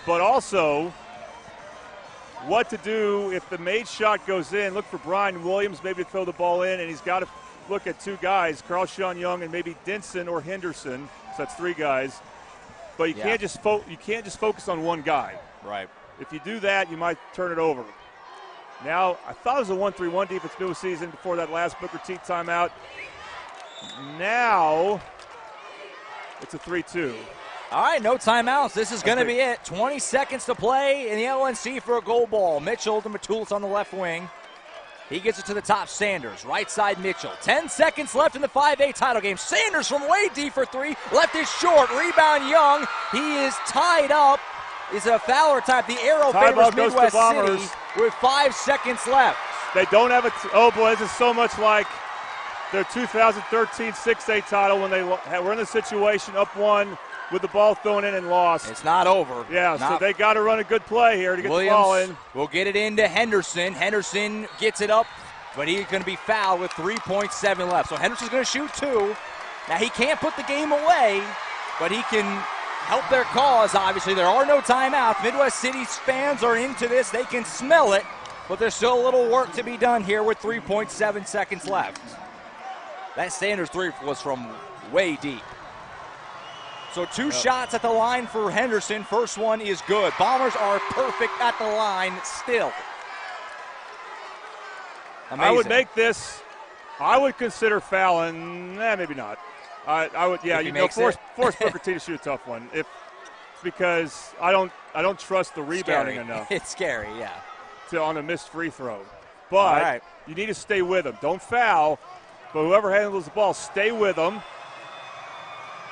but also what to do if the made shot goes in. Look for Brian Williams maybe to throw the ball in, and he's got to look at 2 guys, Carl-Sean Young and maybe Denson or Henderson. So that's 3 guys. But you can't just focus on one guy. Right. If you do that, you might turn it over. Now, I thought it was a 1-3-1 defense middle season before that last Booker T timeout. Now, It's a 3-2. All right, no timeouts. This is going to be it. 20 seconds to play in the LNC for a goal ball. Mitchell to Matulis on the left wing. He gets it to the top. Sanders, right side Mitchell. 10 seconds left in the 5A title game. Sanders from way deep for three. Left is short. Rebound Young. He is tied up. Is a Fowler type. The arrow favors Midwest City with 5 seconds left. They don't have oh boy, this is so much like their 2013 6A title when they were in the situation up one with the ball thrown in and lost. It's not over. Yeah, so they got to run a good play here to get the ball in. Will get it into Henderson. Henderson gets it up, but he's going to be fouled with 3.7 left. So Henderson's going to shoot 2. Now he can't put the game away, but he can help their cause. Obviously, there are no timeouts. Midwest City's fans are into this. They can smell it, but there's still a little work to be done here with 3.7 seconds left. That Sanders 3 was from way deep. So 2 shots at the line for Henderson. First one is good. Bombers are perfect at the line still. Amazing. I would make this, I would consider fouling, maybe not. I would, yeah, force Booker T to shoot a tough one. Because I don't trust the rebounding enough. It's scary, yeah. On a missed free throw. But you need to stay with them. Don't foul, but whoever handles the ball, stay with them.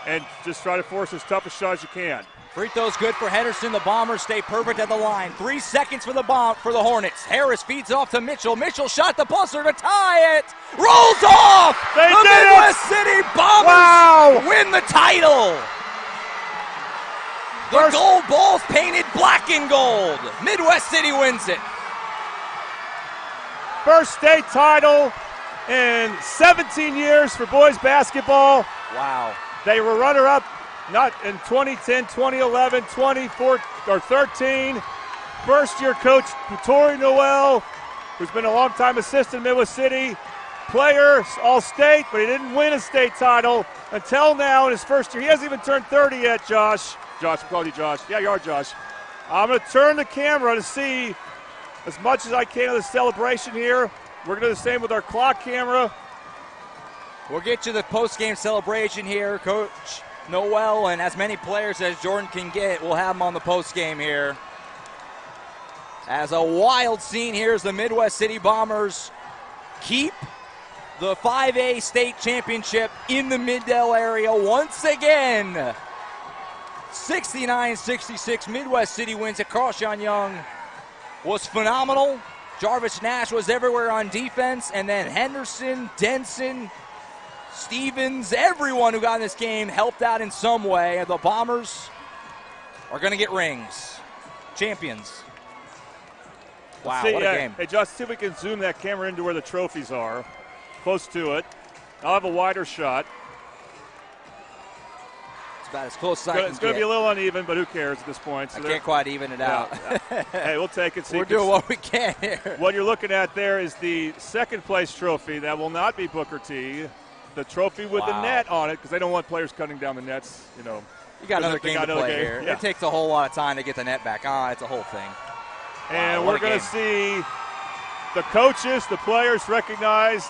And just try to force as tough a shot as you can. Free throw's good for Henderson. The Bombers stay perfect at the line. 3 seconds for the Hornets. Harris feeds off to Mitchell. Mitchell shot the buzzer to tie it. Rolls off. The Midwest City Bombers win the title. The gold ball's painted black and gold. Midwest City wins it. First state title in 17 years for boys basketball. Wow. They were runner-up not in 2010, 2011, 2013. First-year coach Tori Noel, who's been a long-time assistant in Midwest City. Player, all-state, but he didn't win a state title until now in his first year. He hasn't even turned 30 yet, Josh. Josh, I'm calling you Josh. Yeah, you are Josh. I'm going to turn the camera to see as much as I can of the celebration here. We're going to do the same with our clock camera. We'll get you the post-game celebration here, Coach Noel, and as many players as Jordan can get, we'll have them on the post-game here. As a wild scene here as the Midwest City Bombers keep the 5A state championship in the Middle area once again. 69-66, Midwest City wins it. Carl-Sean Young was phenomenal. Jarvis Nash was everywhere on defense, and then Henderson, Denson, Stevens, everyone who got in this game helped out in some way. The Bombers are going to get rings. Champions. Wow, what a game. Hey, Josh, see if we can zoom that camera into where the trophies are. Close to it. I'll have a wider shot. It's about as close as I can get. It's going to be a little uneven, but who cares at this point? So I can't quite even it out. Hey, we'll take it. So we're doing what we can here. What you're looking at there is the second-place trophy. That will not be Booker T. The trophy with the net on it, because they don't want players cutting down the nets, You got another game to play here. Yeah. It takes a whole lot of time to get the net back on. It's a whole thing. And we're going to see the coaches, the players recognized.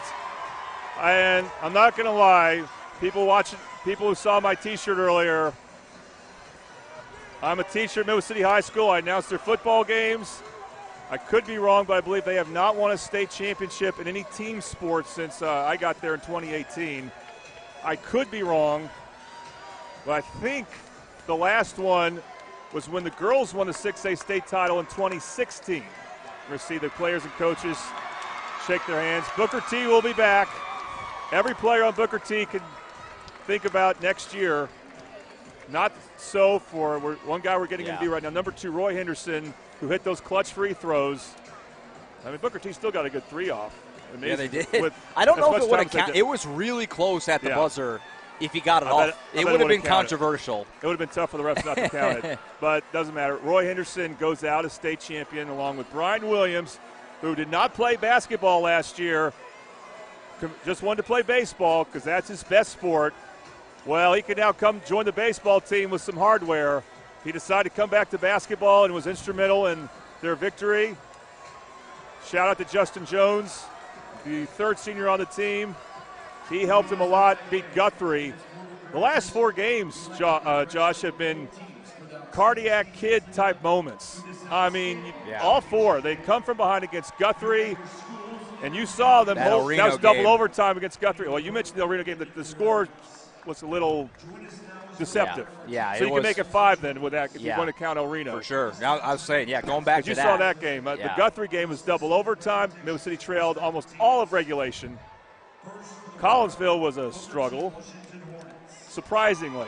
And I'm not going to lie, people who saw my T-shirt earlier, I'm a teacher at Midwest City High School. I announced their football games. I could be wrong, but I believe they have not won a state championship in any team sport since I got there in 2018. I could be wrong, but I think the last one was when the girls won the 6A state title in 2016. We're going to see the players and coaches shake their hands. Booker T will be back. Every player on Booker T can think about next year. Not so for one guy we're getting him to be right now. Number 2, Roy Henderson, who hit those clutch free throws. I mean, Booker T still got a good 3 off. Amazing. Yeah, they did. I don't know if it would have counted. It was really close at the buzzer. If he got it off, it would have been controversial. It would have been tough for the refs not to count it. But doesn't matter. Roy Henderson goes out as state champion along with Brian Williams, who did not play basketball last year, just wanted to play baseball because that's his best sport. Well, he can now come join the baseball team with some hardware. He decided to come back to basketball and was instrumental in their victory. Shout out to Justin Jones, the 3rd senior on the team. He helped him a lot, beat Guthrie The last 4 games, Josh, have been cardiac kid type moments. I mean, all 4. They come from behind against Guthrie, and you saw them. That was double overtime against Guthrie. Well, you mentioned the Reno game. The score was a little deceptive. Yeah. So you can make it 5 then with that if you're going to count El Reno. For sure. Now I was saying, going back to you that. You saw that game. The Guthrie game was double overtime. Middle City trailed almost all of regulation. Collinsville was a struggle, surprisingly.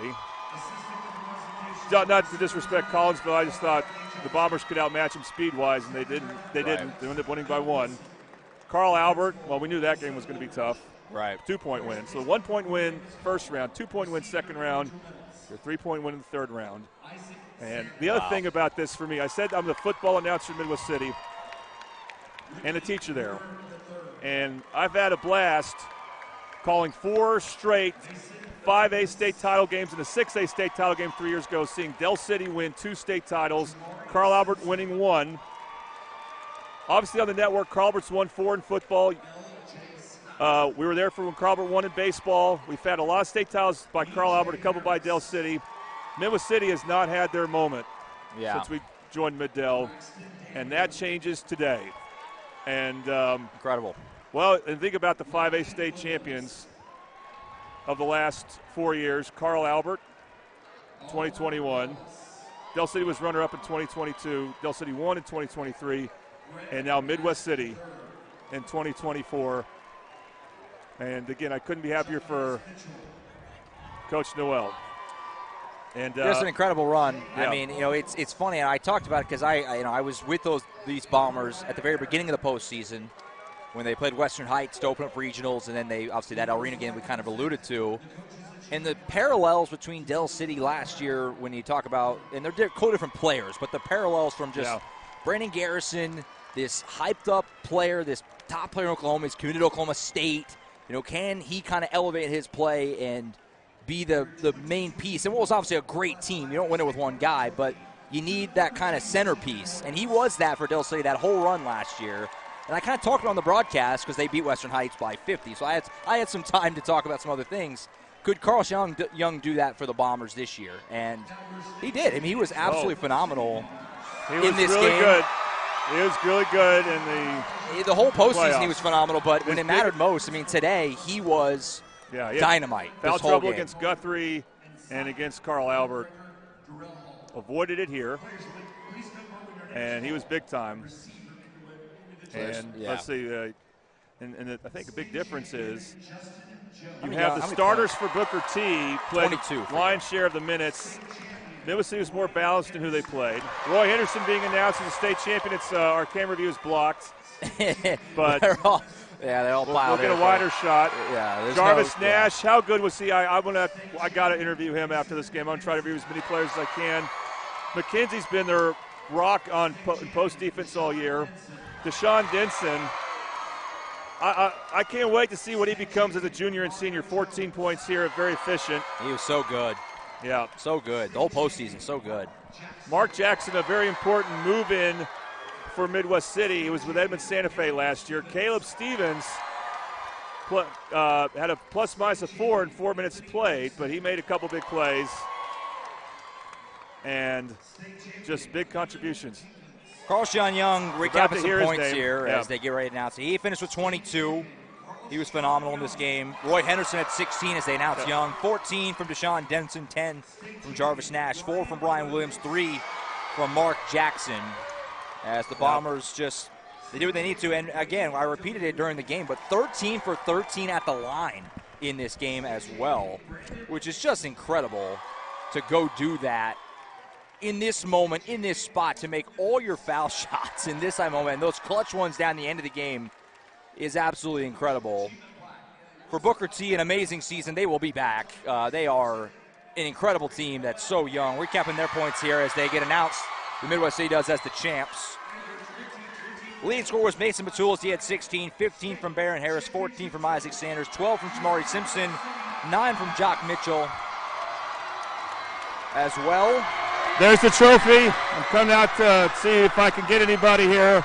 Not to disrespect Collinsville, I just thought the Bombers could outmatch them speed-wise, and they didn't. They ended up winning by 1. Carl Albert, well, we knew that game was going to be tough. Right. 2-point win. So 1-point win first round, 2-point win second round, a 3-point win in the third round. And the other thing about this for me, I said I'm the football announcer in Midwest City and a teacher there. And I've had a blast calling 4 straight 5A state title games and a 6A state title game 3 years ago, seeing Del City win 2 state titles, Carl Albert winning 1. Obviously on the network, Carl Albert's won 4 in football. We were there for when Carl Albert won in baseball. We've had a lot of state titles by Carl Albert, a couple by Del City. Midwest City has not had their moment since we joined Mid-Del, and that changes today. And incredible. Well, and think about the 5A state champions of the last 4 years. Carl Albert, 2021. Del City was runner-up in 2022. Del City won in 2023. And now Midwest City in 2024. And, again, I couldn't be happier for Coach Noel. And just an incredible run. Yeah. I mean, it's funny. And I talked about it because I was with these Bombers at the very beginning of the postseason when they played Western Heights to open up regionals, and then they obviously that El Reno game we kind of alluded to. And the parallels between Del City last year, when you talk about, and they're different players, but the parallels from just Brandon Garrison, this hyped-up player, this top player in Oklahoma, he's committed to Oklahoma State. Can he kind of elevate his play and be the main piece? And what was obviously a great team. You don't win it with one guy, but you need that kind of centerpiece. And he was that for Del City that whole run last year. And I kind of talked about on the broadcast because they beat Western Heights by 50. So I had some time to talk about some other things. Could Carl Young do that for the Bombers this year? And he did. I mean, he was absolutely phenomenal in this really game. Good. He was really good in the whole postseason. playoffs. He was phenomenal, but when it mattered most, I mean, today he was dynamite. Foul this whole trouble game. against Guthrie and against Carl Albert. Avoided it here, and he was big time. And let's see, and I think the big difference is you have the starters for Booker T played lion's share of the minutes. Midwest City was more balanced in who they played. Roy Henderson being announced as a state champion. It's our camera view is blocked, but they're all piled. We'll get a wider shot. Yeah, Jarvis Nash, how good was he? I got to interview him after this game. I'm going to try to interview as many players as I can. McKenzie's been their rock on post defense all year. Deshaun Denson, I can't wait to see what he becomes as a junior and senior. 14 points here, very efficient. He was so good. Yeah. So good. The whole postseason, so good. Mark Jackson, a very important move-in for Midwest City. He was with Edmond Santa Fe last year. Caleb Stevens had a plus-minus of 4 in 4 minutes played, but he made a couple big plays. And just big contributions. Carl-Sean Young recapping some points here Yeah. as they get ready to announce it. He finished with 22. He was phenomenal in this game. Roy Henderson at 16 as they announce Young. 14 from Deshaun Denson, 10 from Jarvis Nash, 4 from Brian Williams, 3 from Mark Jackson. As the Bombers they do what they need to. And again, I repeated it during the game, but 13 for 13 at the line in this game as well, which is just incredible to go do that in this moment, in this spot, to make all your foul shots in this moment. And those clutch ones down the end of the game is absolutely incredible. For Booker T, an amazing season. They will be back. They are an incredible team that's so young. Recapping their points here as they get announced. The Midwest City does as the champs. Leading scorer was Mason Matulis. He had 16, 15 from Barron Harris, 14 from Isaac Sanders, 12 from Jamari Simpson, 9 from Jock Mitchell as well. There's the trophy. I'm coming out to see if I can get anybody here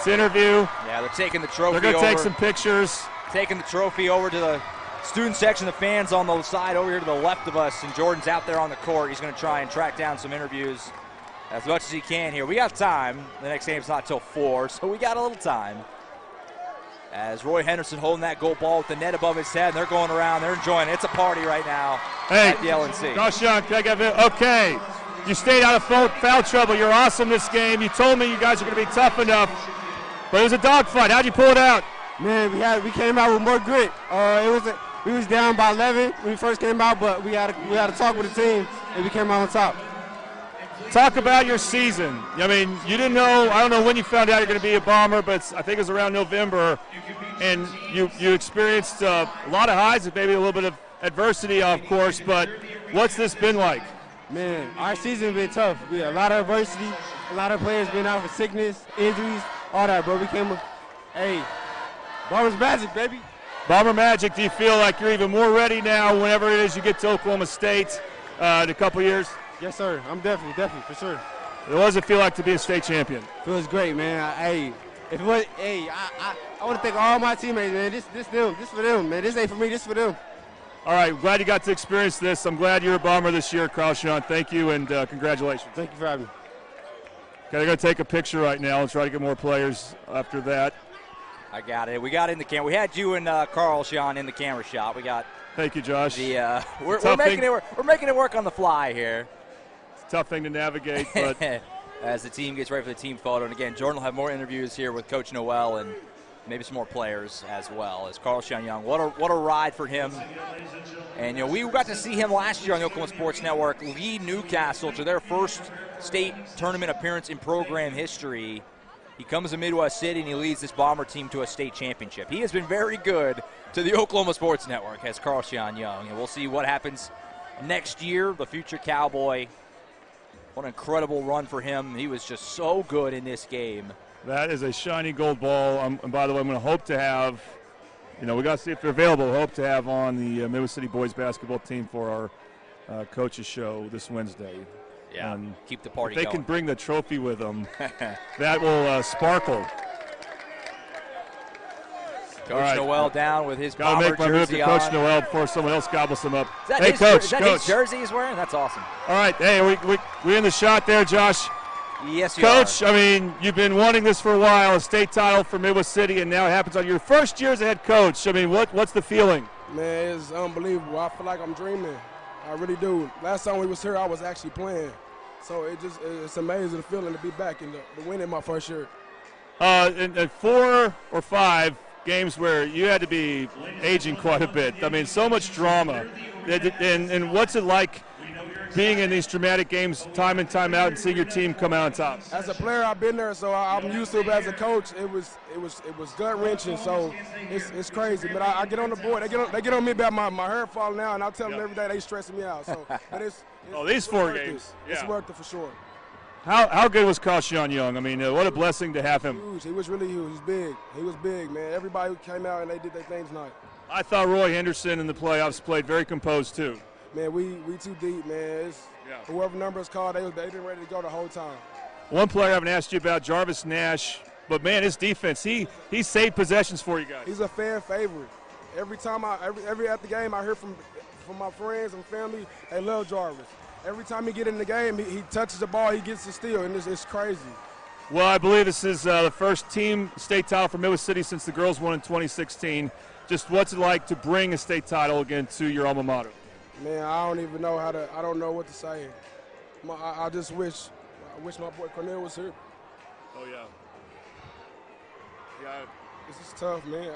to interview. Yeah, they're taking the trophy over. They're going to take some pictures. Taking the trophy over to the student section, the fans on the side over here to the left of us, and Jordan's out there on the court. He's going to try and track down some interviews as much as he can here. We got time. The next game's not till 4, so we got a little time. As Roy Henderson holding that gold ball with the net above his head, and they're going around. They're enjoying it. It's a party right now at the LNC. Gosh, Sean, can I get it? Okay. You stayed out of foul trouble. You're awesome this game. You told me you guys are going to be tough enough, but it was a dogfight. How'd you pull it out? Man, we came out with more grit. We was down by 11 when we first came out, but we had to talk with the team, and we came out on top. Talk about your season. I mean, you didn't know, I don't know when you found out you're going to be a Bomber, but I think it was around November, and you experienced a lot of highs and maybe a little bit of adversity, of course, but what's this been like? Man, our season been tough. We had a lot of adversity, a lot of players been out for sickness, injuries, all that, but we came with, hey, Bomber's magic, baby. Bomber magic, do you feel like you're even more ready now whenever it is you get to Oklahoma State in a couple years? Yes, sir. I'm definitely, for sure. What does it feel like to be a state champion? Feels great, man. I want to thank all my teammates, man. This for them, man. This ain't for me, this for them. All right, glad you got to experience this. I'm glad you're a Bomber this year, Carl Sean. Thank you, and congratulations. Thank you for having me. Okay, they're going to take a picture right now and try to get more players after that. I got it. We got in the camera. We had you and Carl Sean in the camera shot. We got. Thank you, Josh. We're making it work on the fly here. It's a tough thing to navigate, but as the team gets ready for the team photo, and again, Jordan will have more interviews here with Coach Noel and maybe some more players as well. As Carl Sean Young, what a ride for him. And we got to see him last year on the Oklahoma Sports Network lead Newcastle to their first state tournament appearance in program history. He comes to Midwest City and he leads this Bomber team to a state championship. He has been very good to the Oklahoma Sports Network as Carl Sean Young. And we'll see what happens next year. The future Cowboy. What an incredible run for him. He was just so good in this game. That is a shiny gold ball. And by the way, I'm going to hope to have, we got to see if they're available. Hope to have on the Midwest City boys basketball team for our coaches show this Wednesday. Yeah, keep the party going. If they can bring the trophy with them, that will sparkle. Coach Noel down with his Bomber jersey on. Got to make my move to Coach Noel before someone else gobbles him up. Hey, Coach. Is that his jersey he's wearing? That's awesome. All right. Hey, we in the shot there, Josh. Yes, you Coach, are. I mean, you've been wanting this for a while, a state title for Midwest City, and now it happens on your first year as a head coach. I mean, what's the feeling? Man, it's unbelievable. I feel like I'm dreaming. I really do. Last time we was here, I was actually playing. So it's amazing the feeling to be back and to win in my first year. In 4 or 5 games where you had to be aging quite a bit. I mean, so much drama. And what's it like being in these dramatic games time and time out and seeing your team come out on top? As a player, I've been there, so I'm used to it. But as a coach, it was gut-wrenching. So it's crazy. But I get on the board. They get on me about my hair falling out, and I tell them every day they stressing me out. So, but it's these 4 games. It's worth it for sure. How good was Carl Sean Young? I mean, what a blessing to have him. Huge. He was really huge. He's big. He was big, man. Everybody who came out and they did their thing tonight. I thought Roy Henderson in the playoffs played very composed too. Man, we too deep, man. Whoever number is called, they been ready to go the whole time. One player I haven't asked you about, Jarvis Nash, but man, his defense, he saved possessions for you guys. He's a fan favorite. Every time every at the game, I hear from my friends and family, they love Jarvis. Every time he get in the game, he touches the ball, he gets the steal, and it's crazy. Well, I believe this is the first team state title for Midwest City since the girls won in 2016. Just what's it like to bring a state title again to your alma mater? Man, I don't even know I don't know what to say. I just wish my boy Cornell was here. Oh, yeah. Yeah. This is tough, man.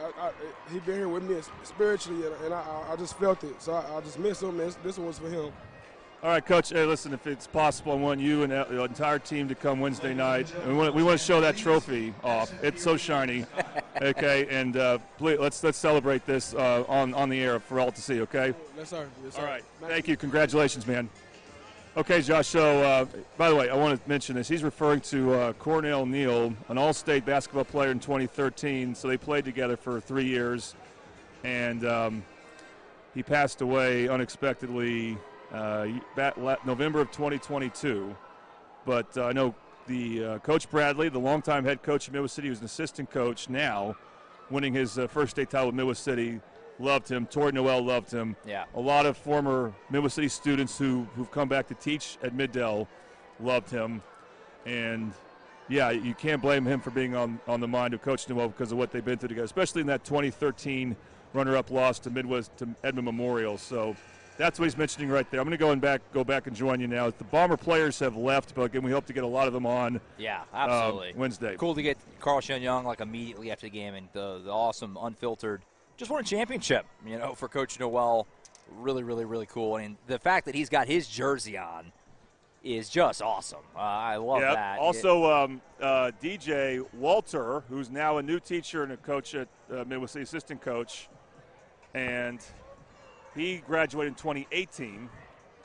He been here with me spiritually, and I just felt it. So I just miss him. This one was for him. All right, Coach. Hey, listen, if it's possible, I want you and the entire team to come Wednesday night. And we want to show that trophy off. It's so shiny. Okay, and please let's celebrate this on the air for all to see. Okay. Yes, sir. Yes, sir. All right. Thank you. Congratulations, man. Okay, Josh. So, by the way, I want to mention this. He's referring to Cornell Neal, an All-State basketball player in 2013. So they played together for 3 years, and he passed away unexpectedly. November of 2022, but I know the Coach Bradley, the longtime head coach of Midwest City, who's an assistant coach now, winning his first state title with Midwest City. loved him. Tori Noel loved him. Yeah. A lot of former Midwest City students who've come back to teach at Middell loved him. And, yeah, you can't blame him for being on the mind of Coach Noel because of what they've been through together, especially in that 2013 runner-up loss to Edmond Memorial. So that's what he's mentioning right there. I'm going to go back and join you now. The Bomber players have left, but again, we hope to get a lot of them on. Yeah, absolutely. Wednesday. Cool to get Carl Sean Young like immediately after the game, and the awesome, unfiltered, just won a championship, for Coach Noel. Really, really, really cool. And the fact that he's got his jersey on is just awesome. I love that. Also, DJ Walter, who's now a new teacher and a coach at Midwest City, assistant coach, and he graduated in 2018.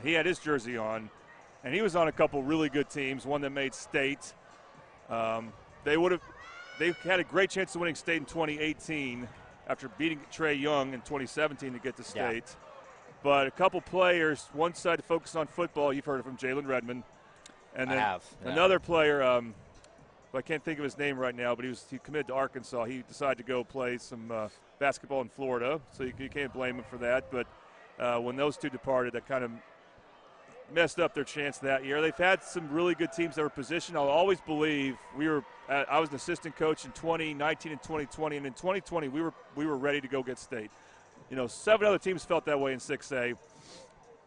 He had his jersey on, and he was on a couple really good teams, one that made state. They had a great chance of winning state in 2018 after beating Trey Young in 2017 to get to state. Yeah. But a couple players, one side to focus on football. You've heard of him, Jalen Redmond. And then another player, I can't think of his name right now, but he committed to Arkansas. He decided to go play some basketball in Florida, so you can't blame him for that. But when those two departed, that kind of messed up their chance that year. They've had some really good teams that were positioned. I'll always believe I was an assistant coach in 2019 and 2020, and in 2020 we were ready to go get state. 7 other teams felt that way in 6A,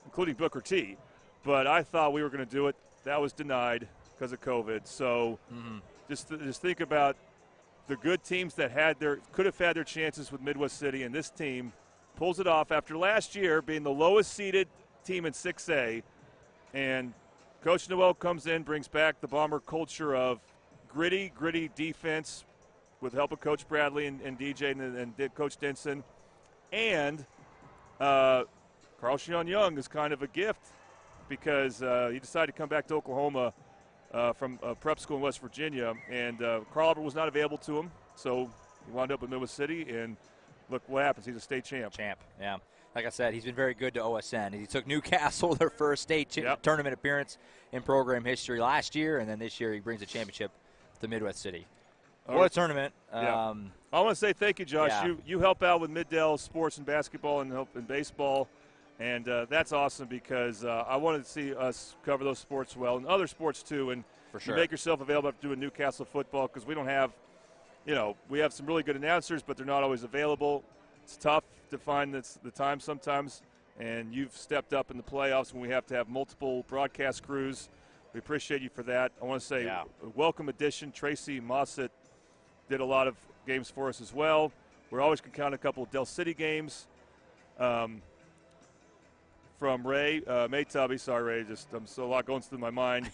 including Booker T. But I thought we were going to do it. That was denied because of COVID. So just think about the good teams that could have had their chances with Midwest City, and this team pulls it off after last year being the lowest seeded team in 6A. And Coach Noel comes in, brings back the Bomber culture of gritty defense with the help of Coach Bradley and DJ and Coach Denson. And Carl Sean Young is kind of a gift because he decided to come back to Oklahoma from a prep school in West Virginia. And Carl Albert was not available to him, so he wound up at Midwest City. And look what happens. He's a state champ. Yeah. Like I said, he's been very good to OSN. He took Newcastle their first state tournament appearance in program history last year, and then this year he brings a championship to Midwest City. What a tournament. I want to say thank you, Josh. Yeah. You help out with Middell sports and basketball and baseball, and that's awesome because I wanted to see us cover those sports well and other sports too. And for sure, you make yourself available to do Newcastle football because we don't have, we have some really good announcers, but they're not always available. It's tough to find the time sometimes, and you've stepped up in the playoffs when we have to have multiple broadcast crews. We appreciate you for that. I want to say a welcome addition. Tracy Mossett did a lot of games for us as well. We always can count a couple of Del City games from Ray Maytubby. Sorry, Ray, a lot going through my mind.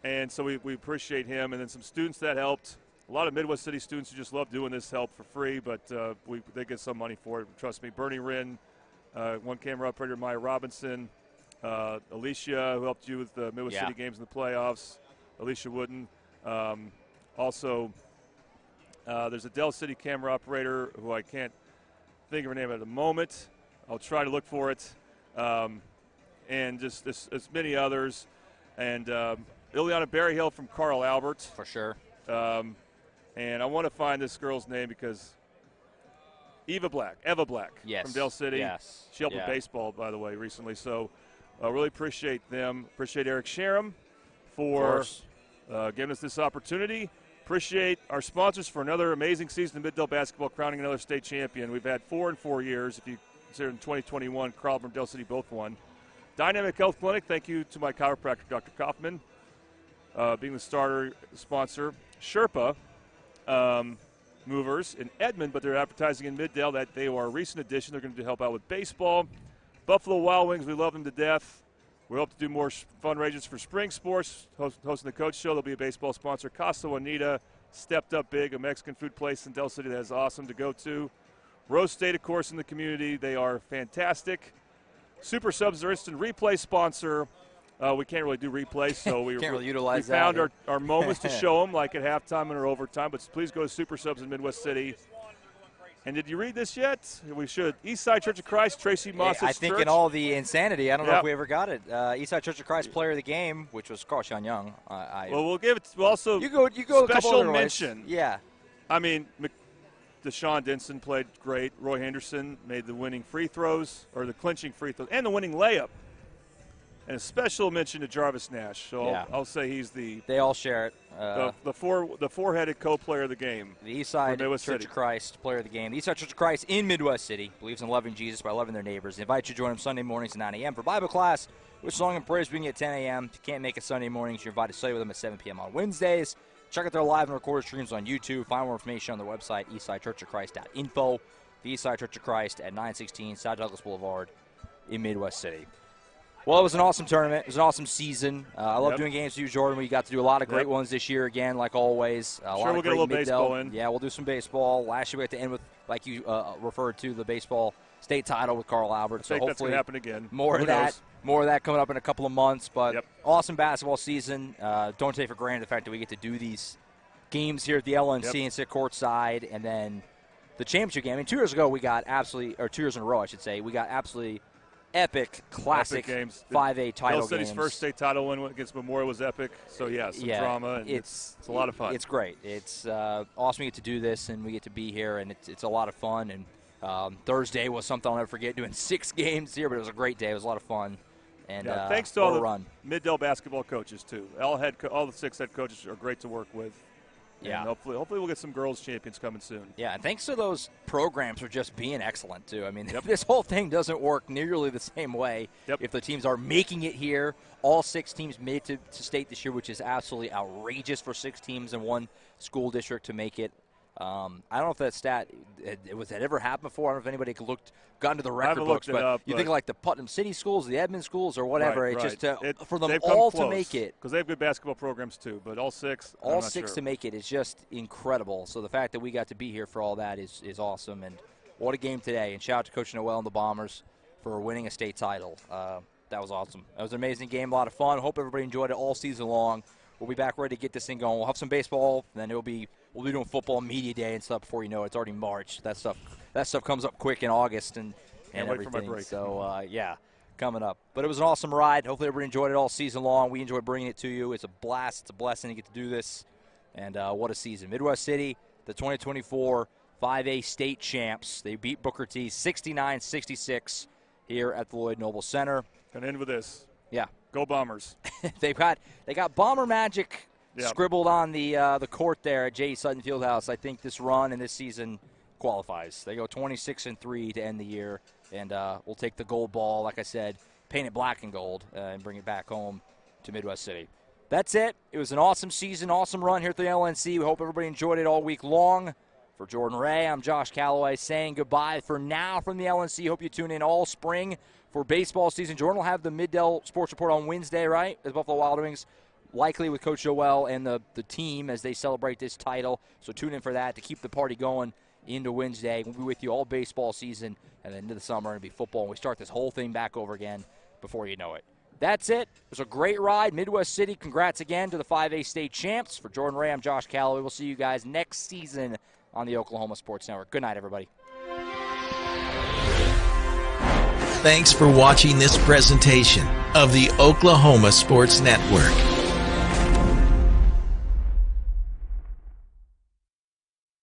And so we appreciate him. And then some students that helped. A lot of Midwest City students who just love doing this help for free, but they get some money for it. Trust me. Bernie Wren, one camera operator, Maya Robinson, Alicia, who helped you with the Midwest City games in the playoffs, Alicia Wooden. Also, there's a Del City camera operator who I can't think of her name at the moment. I'll try to look for it. And just as many others. And Ileana Berryhill from Carl Albert. For sure. And I want to find this girl's name because Eva Black from Del City. Yes. She helped with baseball, by the way, recently. So I really appreciate them. Appreciate Eric Sharam for giving us this opportunity. Appreciate our sponsors for another amazing season of Middell basketball, crowning another state champion. We've had 4 in 4 years. If you consider in 2021, Carl and Del City both won. Dynamic Health Clinic, thank you to my chiropractor, Dr. Kaufman, being the starter sponsor. Sherpa Movers in Edmond, but they're advertising in Middell that they are a recent addition. They're going to help out with baseball. Buffalo Wild Wings, we love them to death. We hope to do more fundraisers for spring sports. Hosting the Coach Show, there'll be a baseball sponsor. Casa Juanita stepped up big, a Mexican food place in Del City that is awesome to go to. Rose State, of course, in the community. They are fantastic. Super Subs are instant replay sponsor. We can't really do replays, so we can't really utilize we found our moments to show them, like at halftime and or overtime. But please go to Super Subs in Midwest City. And did you read this yet? We should. Eastside Church of Christ, Tracy Mossett's I think church. in all the insanity, I don't know if we ever got it. Eastside Church of Christ Player of the Game, which was Carl Sean Young. Well, we'll give it. We'll also you go. A couple special other mention. Ways. Yeah. I mean, Deshaun Denson played great. Roy Henderson made the winning free throws, or the clinching free throws, and the winning layup. And a special mention to Jarvis Nash. So Yeah. I'll say he's They all share it. the four-headed co-player of the game. The Eastside Midwest Church City. of Christ, player of the game. The Eastside Church of Christ in Midwest City believes in loving Jesus by loving their neighbors. They invite you to join them Sunday mornings at 9 a.m. for Bible class, with song and praise beginning at 10 a.m. If you can't make it Sunday mornings, you're invited to study with them at 7 p.m. on Wednesdays. Check out their live and recorded streams on YouTube. Find more information on their website, eastsidechurchofchrist.info. The Eastside Church of Christ at 916 South Douglas Boulevard in Midwest City. Well, it was an awesome tournament. It was an awesome season. I love doing games with you, Jordan. We got to do a lot of great ones this year again, like always. Sure, we'll get a little baseball in. Yeah, we'll do some baseball. Last year we had to end with, like you referred to, the baseball state title with Carl Albert. I think so that's hopefully going to happen again. More Who of that. knows? More of that coming up in a couple of months. But awesome basketball season. Don't take for granted the fact that we get to do these games here at the LNC and sit courtside, and then the championship game. I mean, 2 years ago we got absolutely, or 2 years in a row, I should say, we got absolutely epic, classic games. 5A title Hill City's games. first state title win against Memorial was epic. So, some drama. And it's a lot of fun. It's great. It's awesome we get to do this, and we get to be here, and it's a lot of fun. And Thursday was something I'll never forget, doing 6 games here, but it was a great day. It was a lot of fun. And thanks to all the run. Mid-Dell basketball coaches, too. All the 6 head coaches are great to work with. Yeah. And hopefully we'll get some girls champions coming soon. Yeah, and thanks to those programs for just being excellent, too. I mean, this whole thing doesn't work nearly the same way if the teams are making it here. All 6 teams made it to state this year, which is absolutely outrageous for 6 teams in one school district to make it. I don't know if that stat was that ever happened before. I don't know if anybody got into the record books, but you think like the Putnam City schools, the Edmond schools, or whatever. Right, it's right. just for them all to make it, because they have good basketball programs too. But all 6, all 6 to make it is just incredible. So the fact that we got to be here for all that is awesome. And what a game today! And shout out to Coach Noel and the Bombers for winning a state title. That was awesome. That was an amazing game, a lot of fun. Hope everybody enjoyed it all season long. We'll be back ready to get this thing going. We'll have some baseball, and then we'll be doing football media day and stuff before you know it. It's already March. That stuff comes up quick in August and wait for my everything. break. So coming up. But it was an awesome ride. Hopefully everybody enjoyed it all season long. We enjoyed bringing it to you. It's a blast. It's a blessing to get to do this. And what a season. Midwest City, the 2024 5A state champs. They beat Booker T 69-66 here at the Lloyd Noble Center. Gonna end with this. Yeah. Go Bombers. they got Bomber Magic scribbled on the court there at J.E. Sutton Fieldhouse. I think this run and this season qualifies. They go 26-3 to end the year, and we'll take the gold ball, like I said, paint it black and gold, and bring it back home to Midwest City. That's it. It was an awesome season, awesome run here at the LNC. We hope everybody enjoyed it all week long. For Jordan Ray, I'm Josh Calloway saying goodbye for now from the LNC. Hope you tune in all spring for baseball season. Jordan will have the Mid-Dell Sports Report on Wednesday, right, as Buffalo Wild Wings, likely with Coach Joel and the team as they celebrate this title. So tune in for that to keep the party going into Wednesday. We'll be with you all baseball season and then into the summer and be football. And we start this whole thing back over again before you know it. That's it. It was a great ride. Midwest City, congrats again to the 5A state champs. For Jordan Ray, I'm Josh Calloway. We'll see you guys next season on the Oklahoma Sports Network. Good night, everybody. Thanks for watching this presentation of the Oklahoma Sports Network.